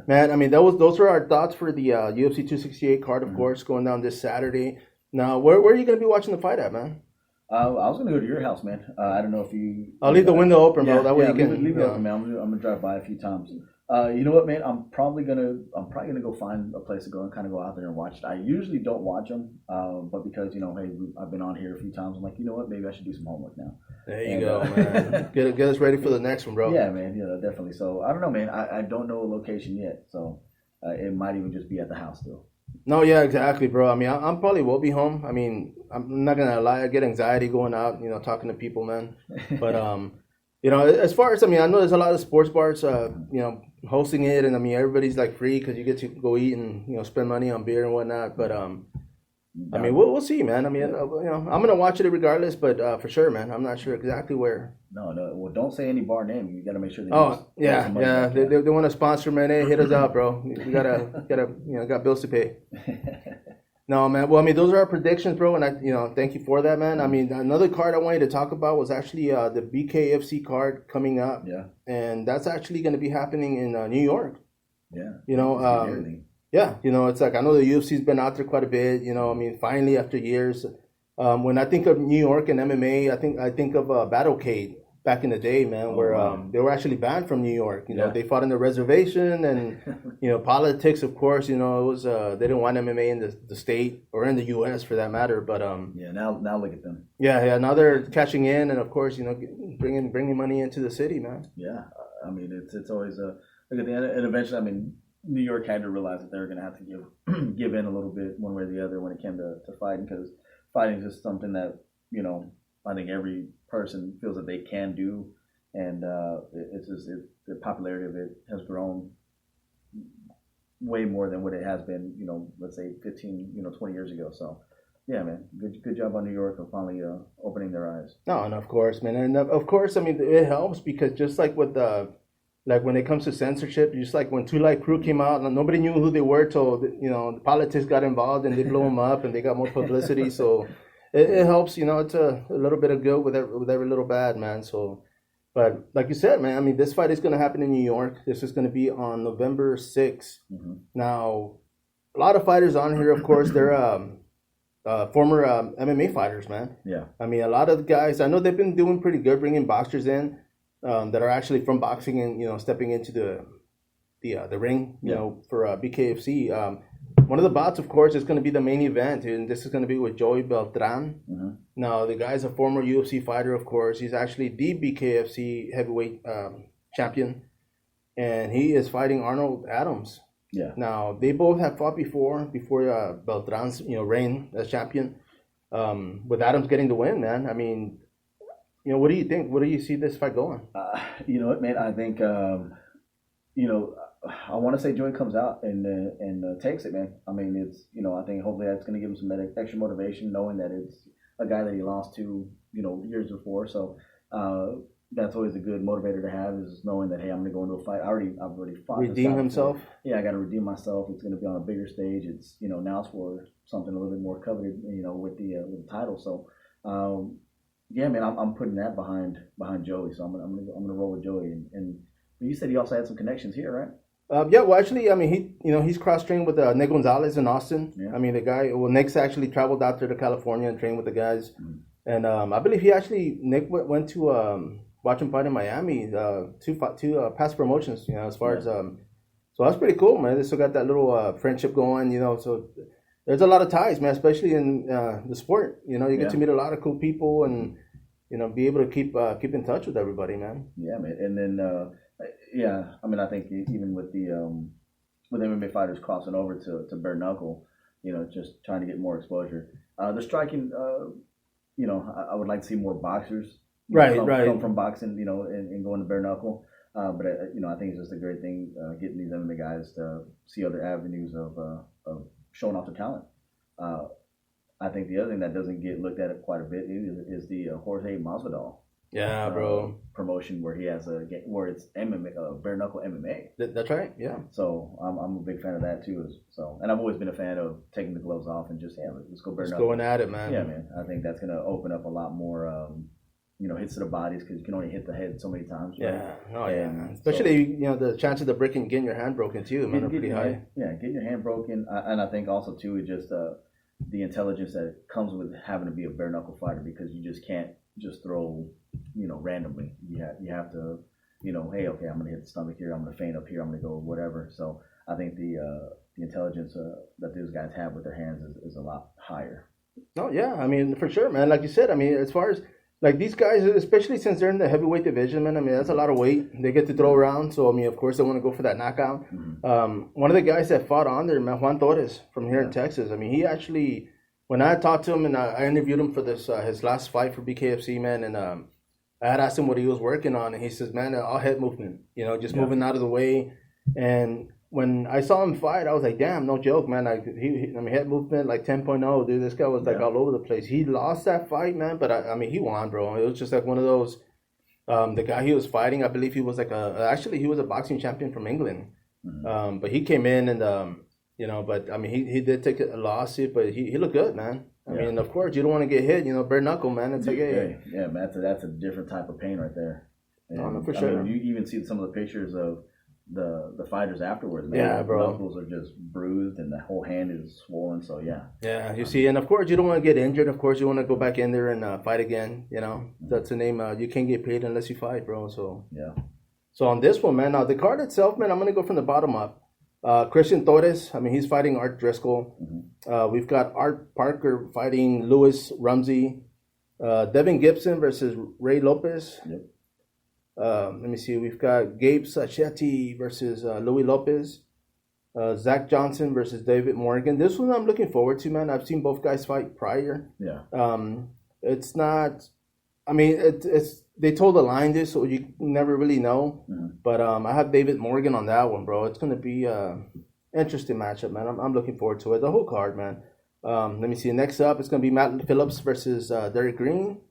Man, I mean, those are our thoughts for the UFC 268 card, of course, going down this Saturday. Now, where are you going to be watching the fight at, man? I was gonna go to your house, man. I don't know if you. I'll leave the window open, bro. That way you can leave it open, man. I'm gonna drive by a few times. You know what, man? I'm probably gonna go find a place to go and kind of go out there and watch it. I usually don't watch them, but because you know, hey, I've been on here a few times. I'm like, you know what? Maybe I should do some homework now. There you go, man. Get us ready for the next one, bro. Yeah, man. Yeah, definitely. So I don't know, man. I don't know a location yet, so it might even just be at the house still. No, yeah, exactly, bro. I mean, I'm probably will be home. I mean, I'm not gonna lie, I get anxiety going out, you know, talking to people, man. But you know, as far as I mean, I know there's a lot of sports bars, you know, hosting it, and I mean, everybody's like free because you get to go eat and you know spend money on beer and whatnot. But I mean, we'll see, man. I mean, you know, I'm gonna watch it regardless, but for sure, man, I'm not sure exactly where. No. Well, don't say any bar name. You got to make sure. Yeah. They want to sponsor, man. Hey, hit us out, bro. We gotta, you know, got bills to pay. No, man. Well, I mean, those are our predictions, bro, and you know, thank you for that, man. I mean, another card I wanted to talk about was actually the BKFC card coming up. Yeah. And that's actually going to be happening in New York. Yeah. You know, yeah, you know, it's like I know the UFC's been out there quite a bit. You know, I mean, finally after years. When I think of New York and MMA, I think of Battlecade back in the day, man, where they were actually banned from New York. You know, they fought in the reservation, and you know, politics, of course. You know, it was they didn't want MMA in the state or in the U.S. for that matter. But now look at them. Yeah. Now they're cashing in, and of course, you know, bringing money into the city, man. Yeah, I mean, it's always look at the end, and eventually, I mean, New York had to realize that they were going to have to give in a little bit one way or the other when it came to fighting, because fighting is just something that, you know, I think every person feels that they can do, and it's just the popularity of it has grown way more than what it has been, you know, let's say 15, 20 years ago. So, yeah, man, good job on New York for finally opening their eyes. No, and of course, man, and of course, I mean, it helps because just like with like when it comes to censorship, just like when Two Light Crew came out, nobody knew who they were till, you know, the politics got involved and they blew them up and they got more publicity. So it helps. It's a little bit of good with every little bad, man. So, but like you said, man, I mean, this fight is going to happen in New York. This is going to be on November 6th. Mm-hmm. Now, a lot of fighters on here, of course, they're former MMA fighters, man. Yeah. I mean, a lot of the guys, I know they've been doing pretty good bringing boxers in that are actually from boxing and, stepping into the ring, for BKFC. One of the bouts, of course, is going to be the main event, and this is going to be with Joey Beltran. Mm-hmm. Now, the guy's a former UFC fighter, of course. He's actually the BKFC heavyweight champion, and he is fighting Arnold Adams. Yeah. Now, they both have fought before Beltran's, reign as champion, with Adams getting the win, man. I mean, what do you think? Where do you see this fight going? You know what, man? I think, I want to say Joey comes out and takes it, man. I mean, it's, I think hopefully that's going to give him some extra motivation, knowing that it's a guy that he lost to, years before. So that's always a good motivator to have, is knowing that, hey, I'm going to go into a fight. I've already fought. Redeem himself? Yeah, I got to redeem myself. It's going to be on a bigger stage. It's, now it's for something a little bit more coveted, with the title. So, yeah, man, I'm putting that behind Joey. So I'm gonna roll with Joey. And you said he also had some connections here, right? Yeah, well, actually, I mean, he's cross-trained with Nick Gonzalez in Austin. Yeah. I mean, Nick's actually traveled out there to California and trained with the guys. Mm-hmm. And I believe Nick went to watch him fight in Miami, two past promotions, as far as, so that's pretty cool, man. They still got that little friendship going, so there's a lot of ties, man, especially in the sport. You get to meet a lot of cool people and, be able to keep in touch with everybody, man. Yeah, man. And then, yeah, I mean, I think even with with MMA fighters crossing over to bare knuckle, just trying to get more exposure. The striking, I would like to see more boxers, come from boxing, and going to bare knuckle. But I think it's just a great thing getting these MMA guys to see other avenues of showing off their talent. I think the other thing that doesn't get looked at quite a bit is the Jorge Masvidal. Yeah, bro. Promotion where he has where it's MMA, bare knuckle MMA. That's right. Yeah. So I'm a big fan of that too. And I've always been a fan of taking the gloves off and just let's go bare knuckle. Going at it, man. Yeah, man. I think that's gonna open up a lot more, hits to the bodies, because you can only hit the head so many times. Right? Yeah. Oh yeah. Especially the chances of getting your hand broken too, man, are pretty high. Getting your hand broken, and I think also too is just the intelligence that comes with having to be a bare knuckle fighter, because you just can't just throw, randomly. You have to, hey, okay, I'm gonna hit the stomach here, I'm gonna feint up here, I'm gonna go whatever. So I think the intelligence that those guys have with their hands is a lot higher. Oh yeah, I mean, for sure, man. Like you said, I mean, as far as like these guys, especially since they're in the heavyweight division, man, I mean, that's a lot of weight they get to throw around. So I mean, of course, they want to go for that knockout. Mm-hmm. One of the guys that fought on there, man, Juan Torres from here in Texas. I mean, he actually, when I talked to him and I interviewed him for this his last fight for BKFC, man, and I had asked him what he was working on, and he says, man, all head movement, just moving out of the way. And when I saw him fight, I was like, damn, no joke, man. Like head movement like 10.0, dude. This guy was like all over the place. He lost that fight, man, but I mean, he won, bro. It was just like one of those. The guy he was fighting, I believe he was like he was a boxing champion from England. Mm-hmm. But he came in and but I mean, he did take a loss, but he looked good, man. I mean, of course, you don't want to get hit, bare knuckle, man. It's like, yeah, man, that's a different type of pain right there. And, no, for sure. I mean, you even see some of the pictures of the fighters afterwards, man. Yeah, bro. The knuckles are just bruised and the whole hand is swollen. So yeah. Yeah, you see, and of course, you don't want to get injured. Of course, you want to go back in there and fight again. That's the name. You can't get paid unless you fight, bro. So yeah. So on this one, man, the card itself, man, I'm gonna go from the bottom up. Christian Torres, I mean, he's fighting Art Driscoll. Mm-hmm. We've got Art Parker fighting Louis Rumsey. Devin Gibson versus Ray Lopez. Yep. Let me see. We've got Gabe Sacchetti versus Louis Lopez. Zach Johnson versus David Morgan. This one I'm looking forward to, man. I've seen both guys fight prior. Yeah. It's not. I mean, it's. They told the line this, so you never really know. Mm-hmm. But I have David Morgan on that one, bro. It's gonna be interesting matchup, man. I'm looking forward to it. The whole card, man. Let me see. Next up, it's gonna be Matt Phillips versus Derek Green.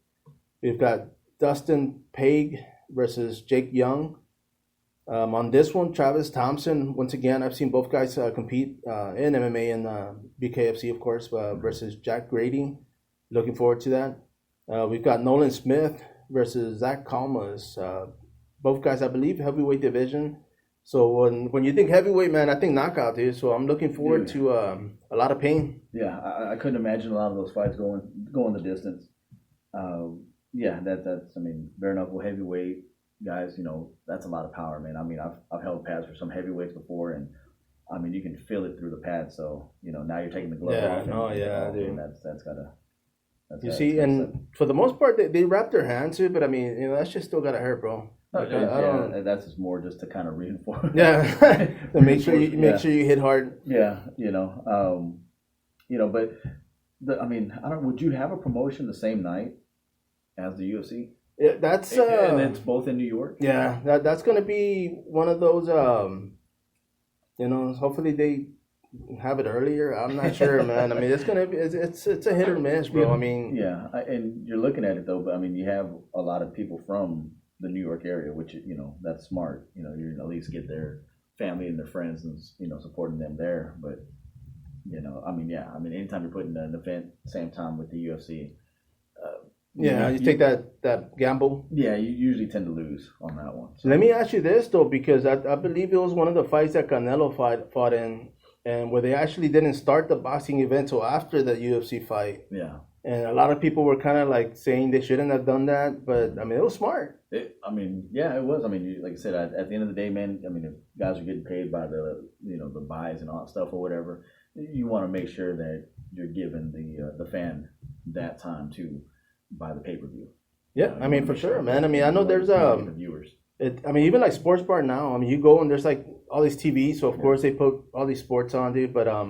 We've got Dustin Paige versus Jake Young. On this one, Travis Thompson. Once again, I've seen both guys compete in MMA and BKFC, of course, versus Jack Grady. Looking forward to that. We've got Nolan Smith versus Zach Calmas. Both guys, I believe, heavyweight division. So when you think heavyweight, man, I think knockout, dude. So I'm looking forward to a lot of pain. Yeah, I couldn't imagine a lot of those fights going the distance. That's I mean, bare knuckle heavyweight guys. That's a lot of power, man. I mean, I've held pads for some heavyweights before, and I mean, you can feel it through the pad. So now you're taking the glove off. Dude. That's gotta. For the most part, they wrap their hands to it, but I mean, that's just still gotta hurt, bro. Like, I don't. That's just more just to kind of reinforce. Yeah, to make sure you hit hard. Yeah, but I mean, I don't. Would you have a promotion the same night as the UFC? Yeah, that's and it's both in New York. Yeah, that's gonna be one of those. Hopefully they have it earlier. I'm not sure, man. I mean, it's gonna be it's a hit or miss, bro. Yeah. I mean, and you're looking at it though, but I mean, you have a lot of people from the New York area, which that's smart. You at least get their family and their friends and supporting them there. But anytime you're putting an event same time with the UFC, you take that gamble. Yeah, you usually tend to lose on that one. So. Let me ask you this though, because I believe it was one of the fights that Canelo fought in, and where they actually didn't start the boxing event till after the UFC fight. Yeah. And a lot of people were kind of like saying they shouldn't have done that, but I mean, it was smart. It was. I mean, like I said, at the end of the day, man, I mean, if guys are getting paid by the the buys and all that stuff or whatever, you want to make sure that you're giving the fan that time to buy the pay-per-view. Yeah, I mean, for sure, man. I mean, I know there's the viewers. Even like Sports Bar now. I mean, you go and there's like all these TVs, so of course they put all these sports on, dude. But I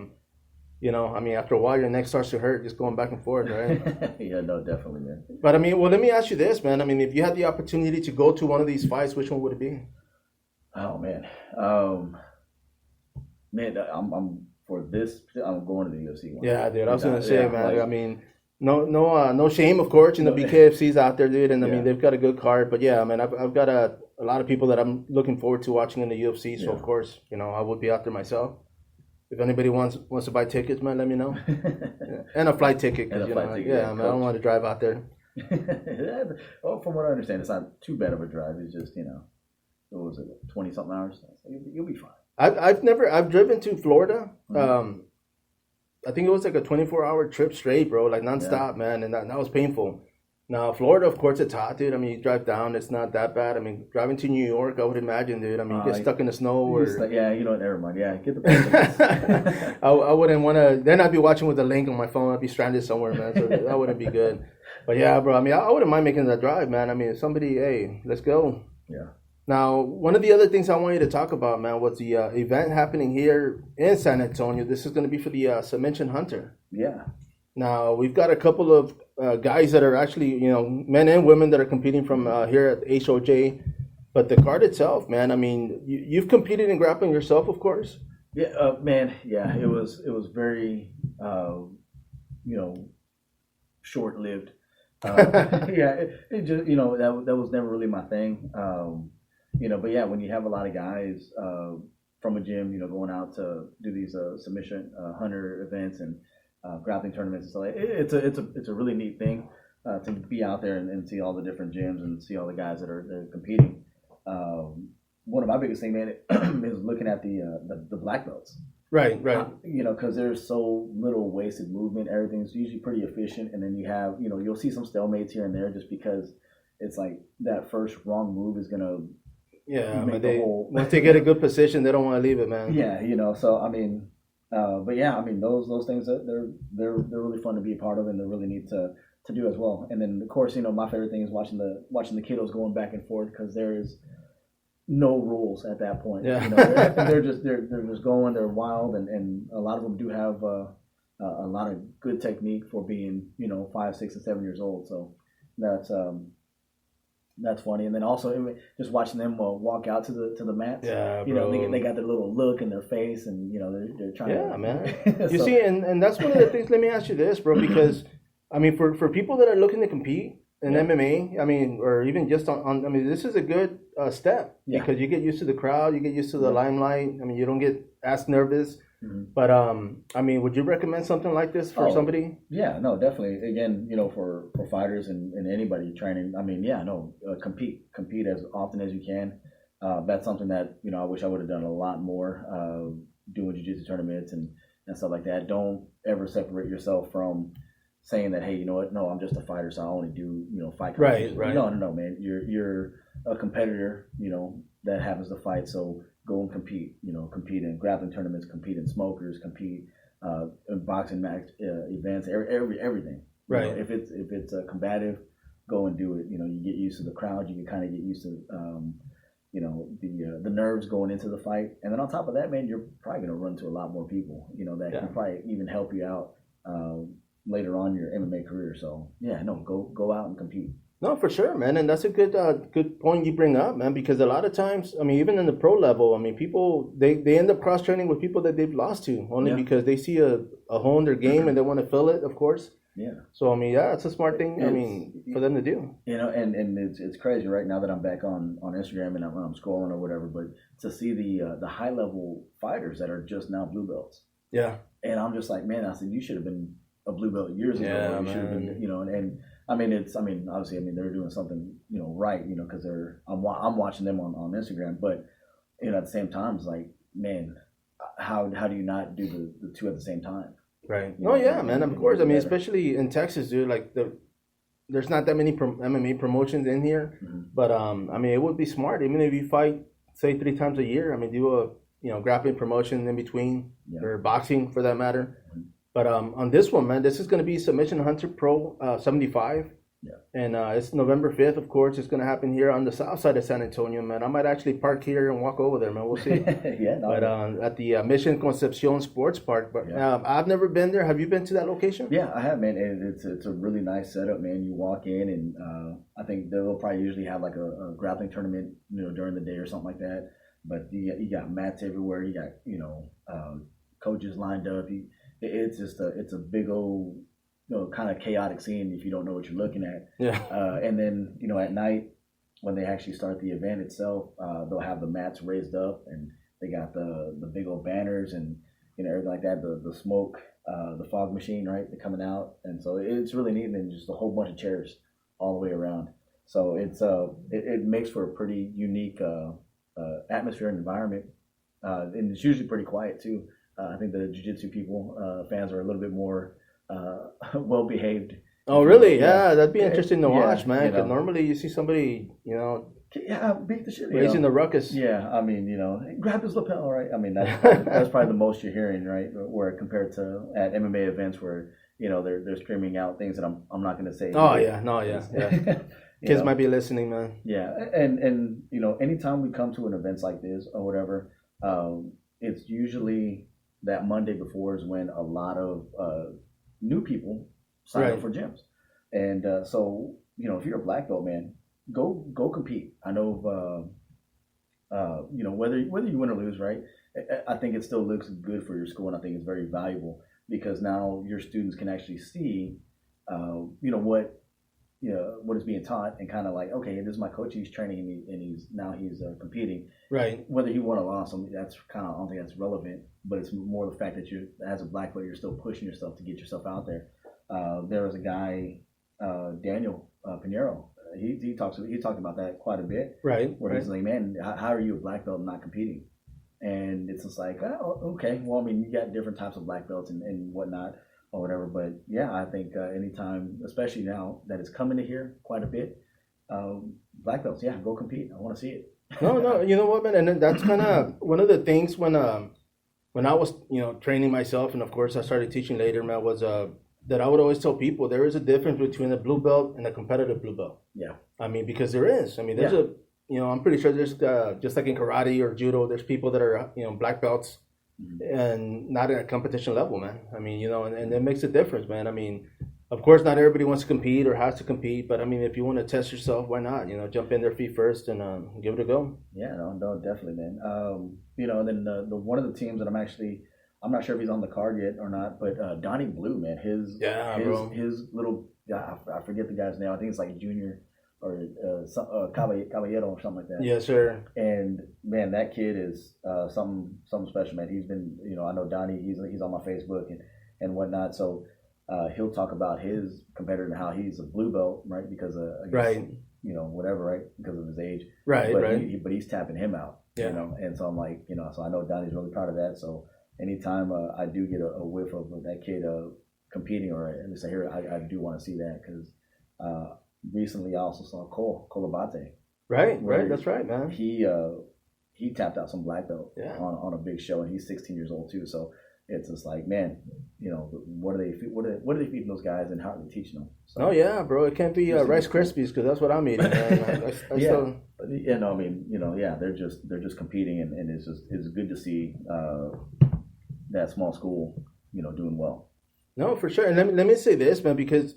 mean, after a while, your neck starts to hurt just going back and forth, right? Yeah, no, definitely, man. But I mean, well, let me ask you this, man. I mean, if you had the opportunity to go to one of these fights, which one would it be? Oh man, I'm for this. I'm going to the UFC one. Yeah, dude. I was gonna say, man. I mean. No shame, of course. The BKFC's out there, dude, and I mean they've got a good card. But yeah, I mean I've got a lot of people that I'm looking forward to watching in the UFC. So of course, I would be out there myself. If anybody wants to buy tickets, man, let me know. And a flight ticket, I don't want to drive out there. Well, from what I understand, it's not too bad of a drive. It's just what was it, 20-something hours? You'll be fine. I've driven to Florida. Mm-hmm. I think it was like a 24-hour trip straight, bro, like nonstop, man, and that was painful. Now, Florida, of course, it's hot, dude. I mean, you drive down, it's not that bad. I mean, driving to New York, I would imagine, dude. I mean, you get stuck in the snow. Never mind. Yeah, get the I wouldn't want to. Then I'd be watching with a link on my phone. I'd be stranded somewhere, man, so that wouldn't be good. But yeah, bro, I mean, I wouldn't mind making that drive, man. I mean, if somebody, hey, let's go. Yeah. Now, one of the other things I want you to talk about, man, was the event happening here in San Antonio. This is going to be for the Submission Hunter. Yeah. Now, we've got a couple of guys that are actually, men and women that are competing from here at HOJ. But the card itself, man, I mean, you've competed in grappling yourself, of course. Yeah, man. Yeah, it was very, short-lived. It just, that was never really my thing. But yeah, when you have a lot of guys from a gym, going out to do these submission hunter events and grappling tournaments and stuff, it's a really neat thing to be out there and see all the different gyms and see all the guys that are competing. One of my biggest things, man, is looking at the black belts. Right. Because there's so little wasted movement. Everything's usually pretty efficient, and then you have, you'll see some stalemates here and there just because it's like that first wrong move is gonna. Yeah, but once they get a good position, they don't want to leave it, man. Yeah, So I mean, but yeah, I mean those things they're really fun to be a part of, and they're really neat to do as well. And then of course, my favorite thing is watching the kiddos going back and forth because there is no rules at that point. Yeah. They're just going. They're wild, and a lot of them do have a lot of good technique for being 5, 6, and 7 years old. So that's funny. And then also just watching them walk out to the mats. Yeah, bro. They got their little look in their face, and they're trying. Yeah, man. You see, and that's one of the things. Let me ask you this, bro, because I mean, for people that are looking to compete in MMA, I mean, or even just on I mean, this is a good step because you get used to the crowd, you get used to the limelight. I mean, you don't get as nervous. But I mean, would you recommend something like this for somebody? Yeah, no, definitely. Again, for fighters and anybody training, I mean, yeah, no, compete as often as you can. That's something that I wish I would have done a lot more. Doing jiu-jitsu tournaments and stuff like that. Don't ever separate yourself from saying that, hey, you know what? No, I'm just a fighter, so I only do fight. Right. No, man. You're a competitor. That happens to fight. So go and compete. Compete in grappling tournaments, compete in smokers, compete in boxing match events, everything. Right. If it's combative, go and do it. You get used to the crowd. You can kind of get used to the nerves going into the fight, and then on top of that, man, you're probably going to run into a lot more people. That can probably even help you out later on in your MMA career. So yeah, no, go out and compete. No, for sure, man, and that's a good point you bring up, man, because a lot of times, I mean, even in the pro level, I mean, people they end up cross training with people that they've lost to only because they see a hole in their game and they want to fill it, of course. Yeah. So I mean, yeah, it's a smart thing. For them to do. And it's crazy right now that I'm back on Instagram and I'm scrolling or whatever, but to see the high level fighters that are just now blue belts. Yeah. And I'm just like, man, I said you should have been a blue belt years ago. Yeah, you should have been, and I mean obviously they're doing something right, because I'm watching them on Instagram, but at the same time it's like, man, how do you not do the two at the same time? Right. Oh yeah, man. Of course. I mean, especially in Texas, dude. Like there's not that many MMA promotions in here, but I mean, it would be smart even if you fight, say, 3 times a year. I mean, do a grappling promotion in between, or boxing for that matter. But on this one, man, this is going to be Submission Hunter Pro 75. Yeah. And it's November 5th, of course. It's going to happen here on the south side of San Antonio, man. I might actually park here and walk over there, man. We'll see. But at the Mission Concepcion Sports Park. But I've never been there. Have you been to that location? Yeah, I have, man. And it's a really nice setup, man. You walk in, and I think they'll probably usually have like a grappling tournament, during the day or something like that. But you got mats everywhere. You got coaches lined up. It's just it's a big old kind of chaotic scene if you don't know what you're looking at. Yeah. And then at night when they actually start the event itself, they'll have the mats raised up and they got the big old banners and everything like that. The smoke, the fog machine, right? They're coming out, and so it's really neat, and just a whole bunch of chairs all the way around. So it's it makes for a pretty unique atmosphere and environment, and it's usually pretty quiet too. I think the jiu-jitsu fans are a little bit more well behaved. Oh, really? Yeah, that'd be interesting to watch, man. Because normally you see somebody, beat the shit, raising the ruckus. Yeah, I mean, grab his lapel, right? I mean, that's probably the most you're hearing, right? Where compared to at MMA events where they're screaming out things that I'm not going to say. Oh yeah. Kids might be listening, man. Yeah, and anytime we come to an event like this or whatever, it's usually that Monday before is when a lot of new people sign up for gyms, and so if you're a black belt, man, go compete. I know whether you win or lose, right? I think it still looks good for your school, and I think it's very valuable because now your students can actually see what is being taught and kind of like, okay, this is my coach, he's training and he's competing. Right. Whether he won or lost, that's kind of, I don't think that's relevant, but it's more the fact that as a black belt, you're still pushing yourself to get yourself out there. There was a guy, Daniel Pinheiro. He talked about that quite a bit. Right. Where he's like, man, how are you a black belt and not competing? And it's just like, oh, okay, well, I mean, you got different types of black belts and whatnot or whatever. But yeah, I think anytime, especially now that it's coming to here quite a bit, black belts, yeah, go compete. I want to see it. No, you know what, man? And that's kind of one of the things when I was, training myself, and of course I started teaching later, man, was that I would always tell people there is a difference between a blue belt and a competitive blue belt. Yeah. I mean, because there is. I mean, there's I'm pretty sure there's just like in karate or judo, there's people that are, black belts and not at a competition level, man. I mean, and it makes a difference, man. I mean, of course, not everybody wants to compete or has to compete, but I mean, if you want to test yourself, why not? Jump in their feet first and give it a go. Yeah, no, definitely, man. And then the one of the teams that I'm not sure if he's on the card yet or not, but Donnie Blue, man, his little guy, I forget the guy's name. I think it's like junior Caballero or something like that. Yes, sir. And man, that kid is something special, man. He's been, I know Donnie. He's on my Facebook and whatnot. So he'll talk about his competitor and how he's a blue belt, right? Because I guess, right. Whatever, right? Because of his age, right, but right. But he's tapping him out, And so I'm like, so I know Donnie's really proud of that. So anytime I do get a whiff of that kid competing, or at least I do want to see that because recently I also saw Cole Abate. Right, that's right, man. He tapped out some black belt on a big show, and he's 16 years old too. So it's just like, man, what are they feeding those guys, and how are they teaching them? So, oh yeah, bro, it can't be Rice Krispies because that's what I'm eating. Man. They're just competing, and it's good to see that small school, doing well. No, for sure. And let me say this, man, because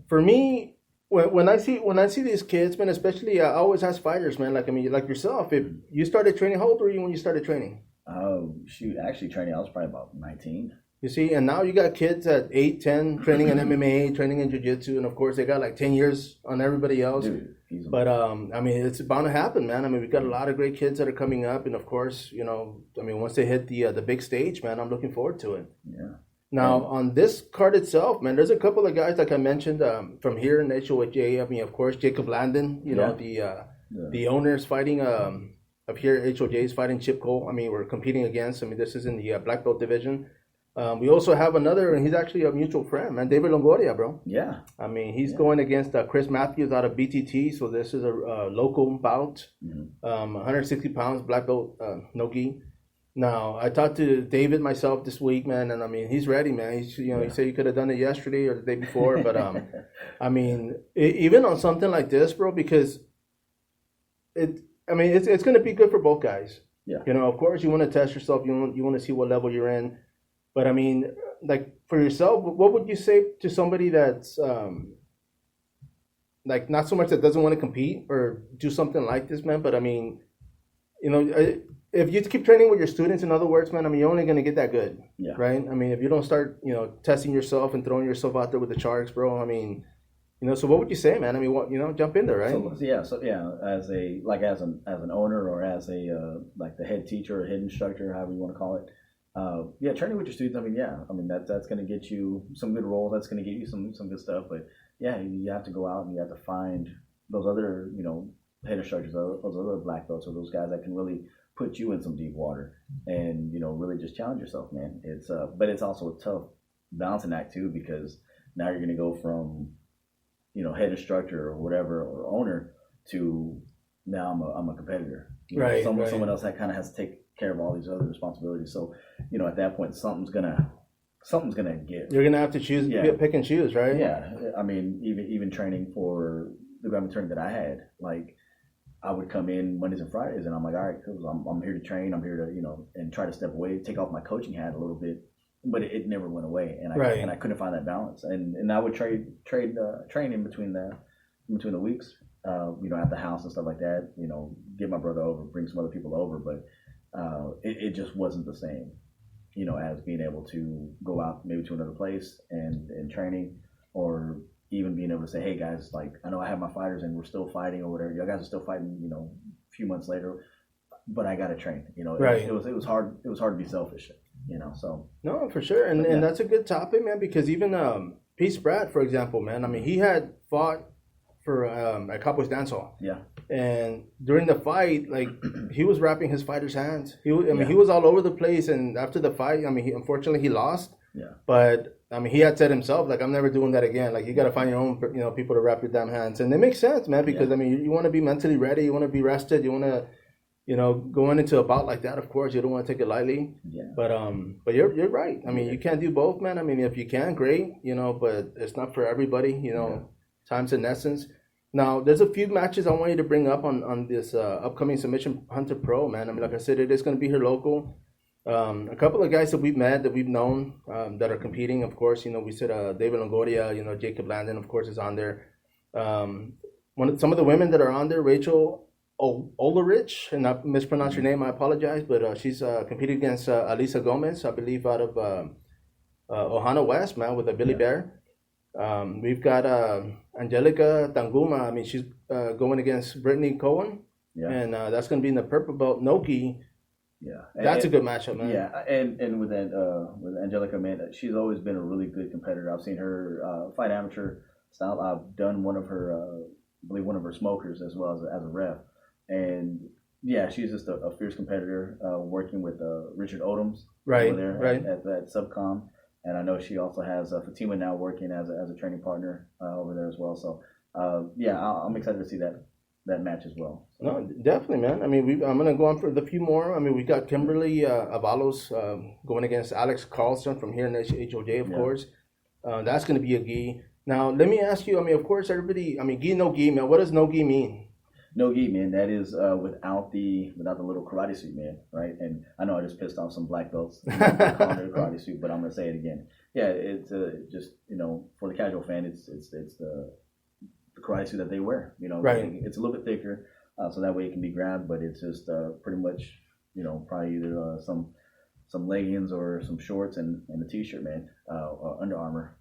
for me, when I see these kids, man, especially I always ask fighters, man, like yourself, if you started training, how old were you when you started training? Actually training, I was probably about 19. You see, and now you got kids at 8, 10 training in MMA, training in jiu-jitsu, and of course they got like 10 years on everybody else. Dude, but it's bound to happen, man. We got a lot of great kids that are coming up, and of course, once they hit the big stage, man, I'm looking forward to it. Yeah. Now on this card itself, man, there's a couple of guys like I mentioned from here in HOJ. Of course, Jacob Landon, the owners fighting of here at HOJ is fighting Chip Cole. We're competing against. This is in the black belt division. We also have another, and he's actually a mutual friend, man, David Longoria, bro. Yeah. He's going against Chris Matthews out of BTT, so this is a local bout. 160 pounds, black belt, no gi. Now, I talked to David myself this week, man, and he's ready, man. He said he could have done it yesterday or the day before, but even on something like this, bro, because it's going to be good for both guys. Yeah. Of course, you want to test yourself. You want to see what level you're in. But like for yourself, what would you say to somebody that's like not so much that doesn't want to compete or do something like this, man? But if you keep training with your students, in other words, man, you're only going to get that good. Yeah. Right. If you don't start, testing yourself and throwing yourself out there with the sharks, bro. So what would you say, man? Jump in there, right? As an owner or as a like the head teacher or head instructor, however you want to call it. Training with your students. That's going to get you some good roles. That's going to get you some good stuff. But you have to go out and you have to find those other head instructors, those other black belts, or those guys that can really put you in some deep water and really just challenge yourself, man. It's but it's also a tough balancing act too, because now you're going to go from head instructor or whatever or owner to now I'm a competitor. Someone else that kind of has to take care of all these other responsibilities. So, at that point, something's gonna give. You're gonna have to choose, pick and choose, right? Yeah, even training for the grammar tournament that I had, like I would come in Mondays and Fridays, and I'm like, all right, I'm here to train. I'm here to and try to step away, take off my coaching hat a little bit, but it never went away, and I couldn't find that balance, and I would trade training between the weeks, at the house and stuff like that, get my brother over, bring some other people over, but it just wasn't the same, as being able to go out maybe to another place and training, or even being able to say, hey guys, like I know I have my fighters and we're still fighting or whatever. You guys are still fighting, a few months later, but I got to train. Right. It was hard. It was hard to be selfish. So no, for sure, and that's a good topic, man, because even Pete Spratt, for example, man, he had fought for at Cowboys Dance Hall. Yeah. And during the fight, like he was wrapping his fighters' hands. He was all over the place. And after the fight, unfortunately he lost. Yeah. But he had said himself, like, I'm never doing that again. Like, you got to find your own, people to wrap your damn hands. And it makes sense, man, because you want to be mentally ready. You want to be rested. You want to, going into a bout like that. Of course, you don't want to take it lightly. Yeah. But you're right. You can't do both, man. If you can, great. But it's not for everybody. Time's in essence. Now, there's a few matches I want you to bring up on this upcoming Submission Hunter Pro, man. Like I said, it is going to be here local. A couple of guys that we've met, that we've known, that are competing, of course. We said David Longoria, Jacob Landon, of course, is on there. Some of the women that are on there, Rachel Olerich, and I mispronounced your name, I apologize, but she's competed against Alisa Gomez, I believe, out of Ohana West, man, with a Billy Bear. We've got Angelica Tanguma. I mean, she's going against Brittany Cohen, and that's going to be in the purple belt. Noki. Yeah, that's a good matchup, man. Yeah, and with Angelica, man, she's always been a really good competitor. I've seen her fight amateur style. I've done one of her, I believe one of her smokers as well as a ref, and yeah, she's just a fierce competitor. Working with Richard Odoms over there at Subcom, and I know she also has Fatima now working as a training partner over there as well. So yeah, I'm excited to see that match as well. So. No, definitely, man. I mean, I'm going to go on for the few more. I mean, we got Kimberly Avalos going against Alex Carlson from here in HOJ, of course. That's going to be a gi. Now, let me ask you, I mean, of course, everybody, I mean, gi, no gi, man. What does no gi mean? No gi, man. That is without the little karate suit, man, right? And I know I just pissed off some black belts calling it a karate suit, but I'm going to say it again. Yeah, it's just, for the casual fan, it's the karate suit that they wear, It's a little bit thicker, so that way it can be grabbed, but it's just pretty much, probably either some leggings or some shorts and a t-shirt, man, Under Armour,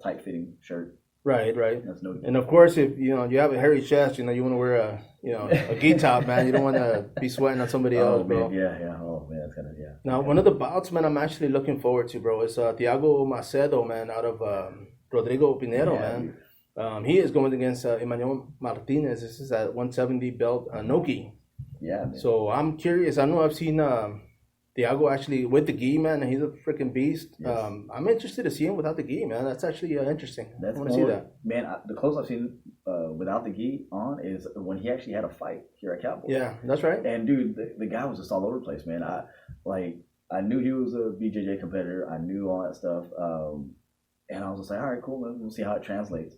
tight fitting shirt. Right. That's no. And of course, if you have a hairy chest, you want to wear a gi top, man. You don't want to be sweating on somebody else, bro. Yeah. Oh man, that's kind of Now, one of the bouts, man, I'm actually looking forward to, bro, is Thiago Macedo, man, out of Rodrigo Pinero, man. He is going against Emmanuel Martinez. This is at 170 belt Noki. Yeah. Man. So I'm curious. I know I've seen Thiago actually with the gi, man, and he's a freaking beast. Yes. I'm interested to see him without the gi, man. That's actually interesting. I want to see that. Man, the closest I've seen without the gi on is when he actually had a fight here at Cowboy. Yeah, that's right. And dude, the guy was just all over the place, man. I knew he was a BJJ competitor. I knew all that stuff. And I was just like, all right, cool. We'll see how it translates.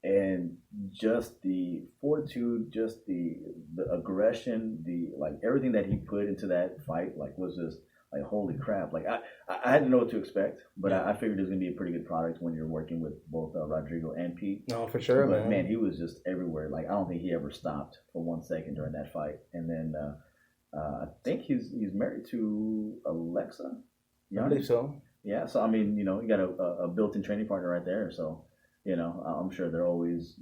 And just the fortitude, just the aggression, everything that he put into that fight, was just like, holy crap. I didn't know what to expect, but I figured it was going to be a pretty good product when you're working with both Rodrigo and Pete. No, for sure, but, man. He was just everywhere. I don't think he ever stopped for 1 second during that fight. And then I think he's married to Alexa. I believe so. Yeah, so I mean, you got a built-in training partner right there, so I'm sure they're always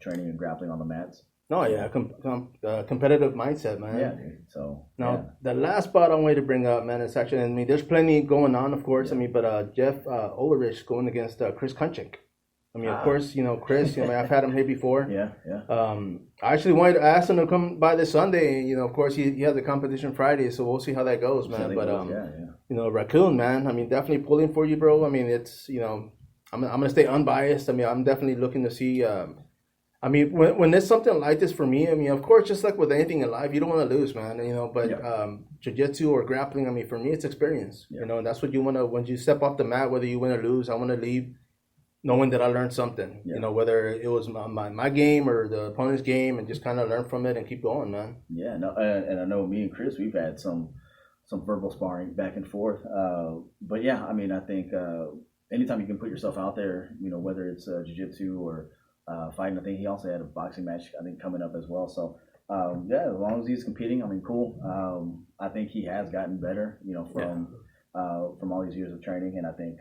training and grappling on the mats. No, yeah, competitive mindset, man. Yeah, dude. So now the last spot I wanted to bring up, man, is actually, I mean, there's plenty going on, of course. Yeah. I mean, but Jeff Ulrich going against Chris Kunchik. I mean, of course, Chris. I've had him here before. Yeah. I actually wanted to ask him to come by this Sunday. Of course, he has a competition Friday, so we'll see how that goes, man. But Raccoon, man. I mean, definitely pulling for you, bro. I mean, it's I'm gonna stay unbiased. I mean, I'm definitely looking to see. I mean, when there's something like this for me, I mean, of course, just like with anything in life, you don't want to lose, man. But jiu-jitsu or grappling, I mean, for me, it's experience. Yeah. And that's what you want to. When you step off the mat, whether you win or lose, I want to leave knowing that I learned something. Yeah. Whether it was my game or the opponent's game, and just kind of learn from it and keep going, man. Yeah, no, and I know me and Chris, we've had some verbal sparring back and forth. But yeah, I mean, I think anytime you can put yourself out there, whether it's jiu-jitsu or fighting. I think he also had a boxing match, I think, coming up as well. So as long as he's competing, I mean, cool. I think he has gotten better, from all these years of training, and I think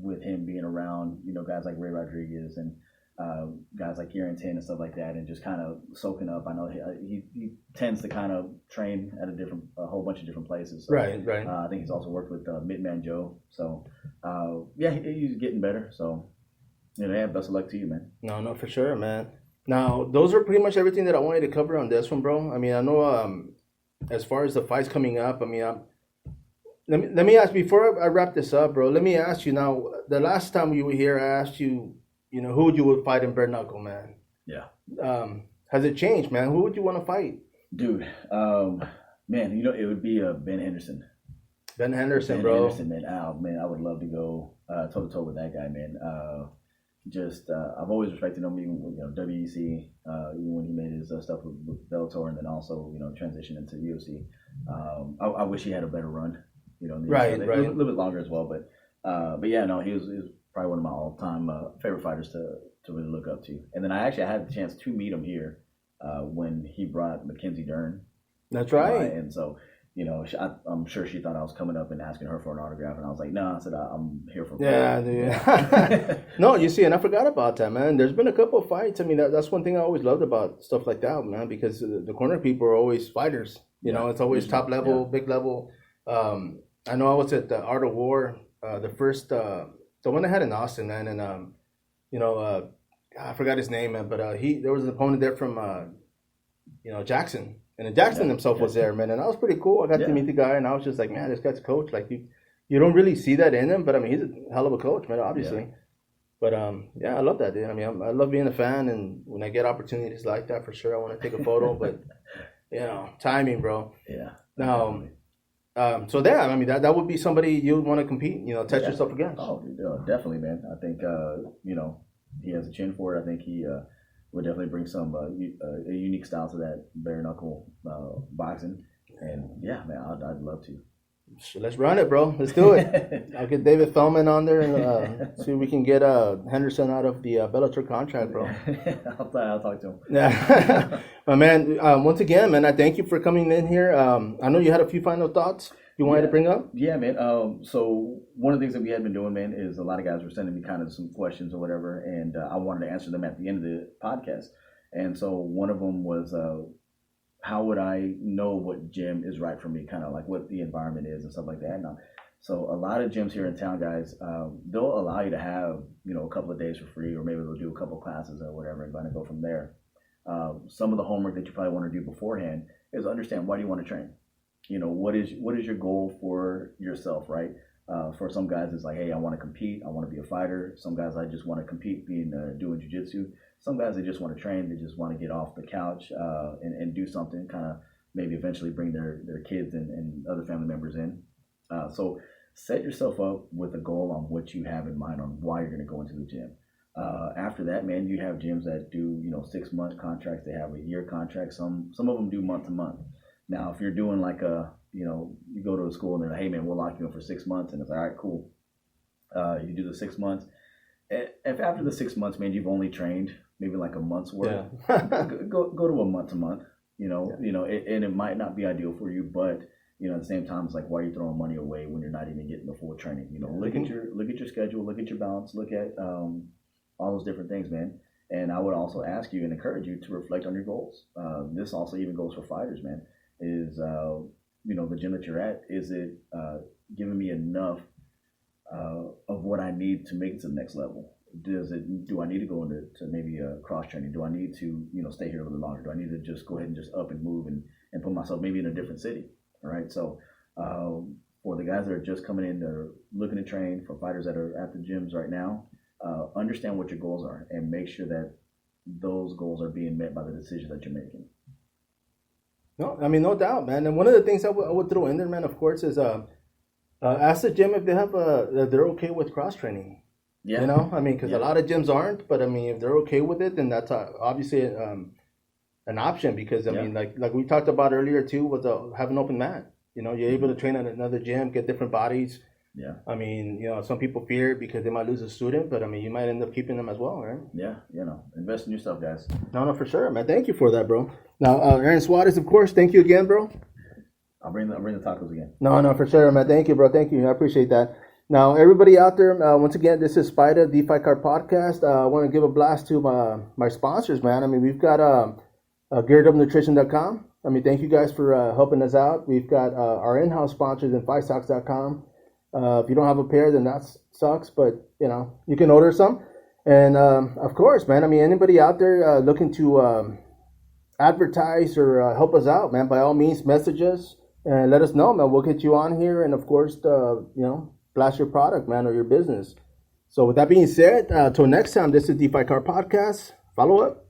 with him being around, guys like Ray Rodriguez and guys like Aaron Suarez and stuff like that, and just kind of soaking up. I know he tends to kind of train at a whole bunch of different places. So, right. I think he's also worked with Midman Joe. So he's getting better. So best of luck to you, man. No, for sure, man. Now those are pretty much everything that I wanted to cover on this one, bro. I mean, I know as far as the fights coming up, I mean, let me ask before I wrap this up, bro. Let me ask you now. The last time you were here, I asked you, who you would fight in bare knuckle, man. Yeah. Has it changed, man? Who would you want to fight? Dude, man, it would be Ben Henderson. Ben Henderson, bro. Henderson, man. Man, I would love to go toe to toe with that guy, man. I've always respected him, even with WEC, even when he made his stuff with Bellator, and then also transitioned into UFC. I wish he had a better run, right. A little bit longer as well, but yeah, no, he was probably one of my all-time favorite fighters to really look up to. And then I had the chance to meet him here when he brought Mackenzie Dern. That's right. And so I'm sure she thought I was coming up and asking her for an autograph, and I was like, no, I said I'm here for. Yeah. No, you see, and I forgot about that, man. There's been a couple of fights. I mean, that's one thing I always loved about stuff like that, man, because the corner people are always fighters. It's always top level, big level. I know I was at the Art of War, the first, the one I had in Austin, man, and I forgot his name, man, but there was an opponent there from Jackson. And then Jackson himself was there, man, and that was pretty cool. I got to meet the guy, and I was just like, man, this guy's a coach. Like, you don't really see that in him, but I mean, he's a hell of a coach, man, obviously. Yeah. But I love that, dude. I mean, I love being a fan, and when I get opportunities like that, for sure, I want to take a photo. But timing, bro. Yeah. Now, so there, I mean, that would be somebody you would want to compete, test yourself against. Oh, definitely, man. I think he has a chin for it. I think he would definitely bring some a unique style to that bare knuckle boxing. And yeah, man, I'd love to. Let's run it, bro. Let's do it. I'll get David Feldman on there and see if we can get Henderson out of the Bellator contract, bro. I'll talk to him. Yeah, my man. Once again, man, I thank you for coming in here. I know you had a few final thoughts you wanted to bring up. Yeah, man. So one of the things that we had been doing, man, is a lot of guys were sending me kind of some questions or whatever, and I wanted to answer them at the end of the podcast. And so one of them was, how would I know what gym is right for me? Kind of like what the environment is and stuff like that. So a lot of gyms here in town, guys, they'll allow you to have, a couple of days for free, or maybe they'll do a couple of classes or whatever and kind of go from there. Some of the homework that you probably want to do beforehand is understand, why do you want to train? What is your goal for yourself, right? For some guys, it's like, hey, I want to compete. I want to be a fighter. Some guys, I just want to compete doing jiu-jitsu. Some guys, they just want to train. They just want to get off the couch and do something, kind of maybe eventually bring their kids and other family members in. So set yourself up with a goal on what you have in mind on why you're going to go into the gym. After that, man, you have gyms that do 6-month contracts. They have a year contract. Some of them do month to month. Now, if you're doing like you go to a school and they're like, hey, man, we'll lock you in for 6 months. And it's like, all right, cool. You do the 6 months. If after the 6 months, man, you've only trained maybe like a month's worth, go to a month to month, and it might not be ideal for you, but, at the same time, it's like, why are you throwing money away when you're not even getting the full training? Look at your schedule, look at your balance, look at all those different things, man. And I would also ask you and encourage you to reflect on your goals. This also even goes for fighters, man. Is the gym that you're at, is it giving me enough of what I need to make it to the next level? Do I need to go into maybe a cross training? Do I need to stay here a little longer? Do I need to just go ahead and just up and move and put myself maybe in a different city? All right. So for the guys that are just coming in, that are looking to train, for fighters that are at the gyms right now, understand what your goals are and make sure that those goals are being met by the decisions that you're making. No, I mean, no doubt, man. And one of the things I would throw in there, man, of course, is ask the gym if they have they're okay with cross training. Yeah. I mean, because a lot of gyms aren't, but I mean, if they're okay with it, then that's obviously an option. Because I mean, like we talked about earlier too, was have an open mat. You're able to train at another gym, get different bodies. Yeah. I mean, some people fear it because they might lose a student, but I mean, you might end up keeping them as well, right? Yeah. Invest in yourself, guys. No, for sure, man. Thank you for that, bro. Now, Aaron Suarez, of course. Thank you again, bro. I'll bring the tacos again. No, for sure, man. Thank you, bro. Thank you. I appreciate that. Now, everybody out there, once again, this is sPidA, the Fight Card Podcast. I want to give a blast to my sponsors, man. I mean, we've got GearedUpNutrition.com. I mean, thank you guys for helping us out. We've got our in-house sponsors in FightSocks.com. If you don't have a pair, then that sucks, but, you can order some. And, of course, man, I mean, anybody out there looking to advertise or help us out, man, by all means, message us and let us know, man. We'll get you on here and, of course, blast your product, man, or your business. So with that being said, till next time, this is the Fight Card Podcast. Follow up.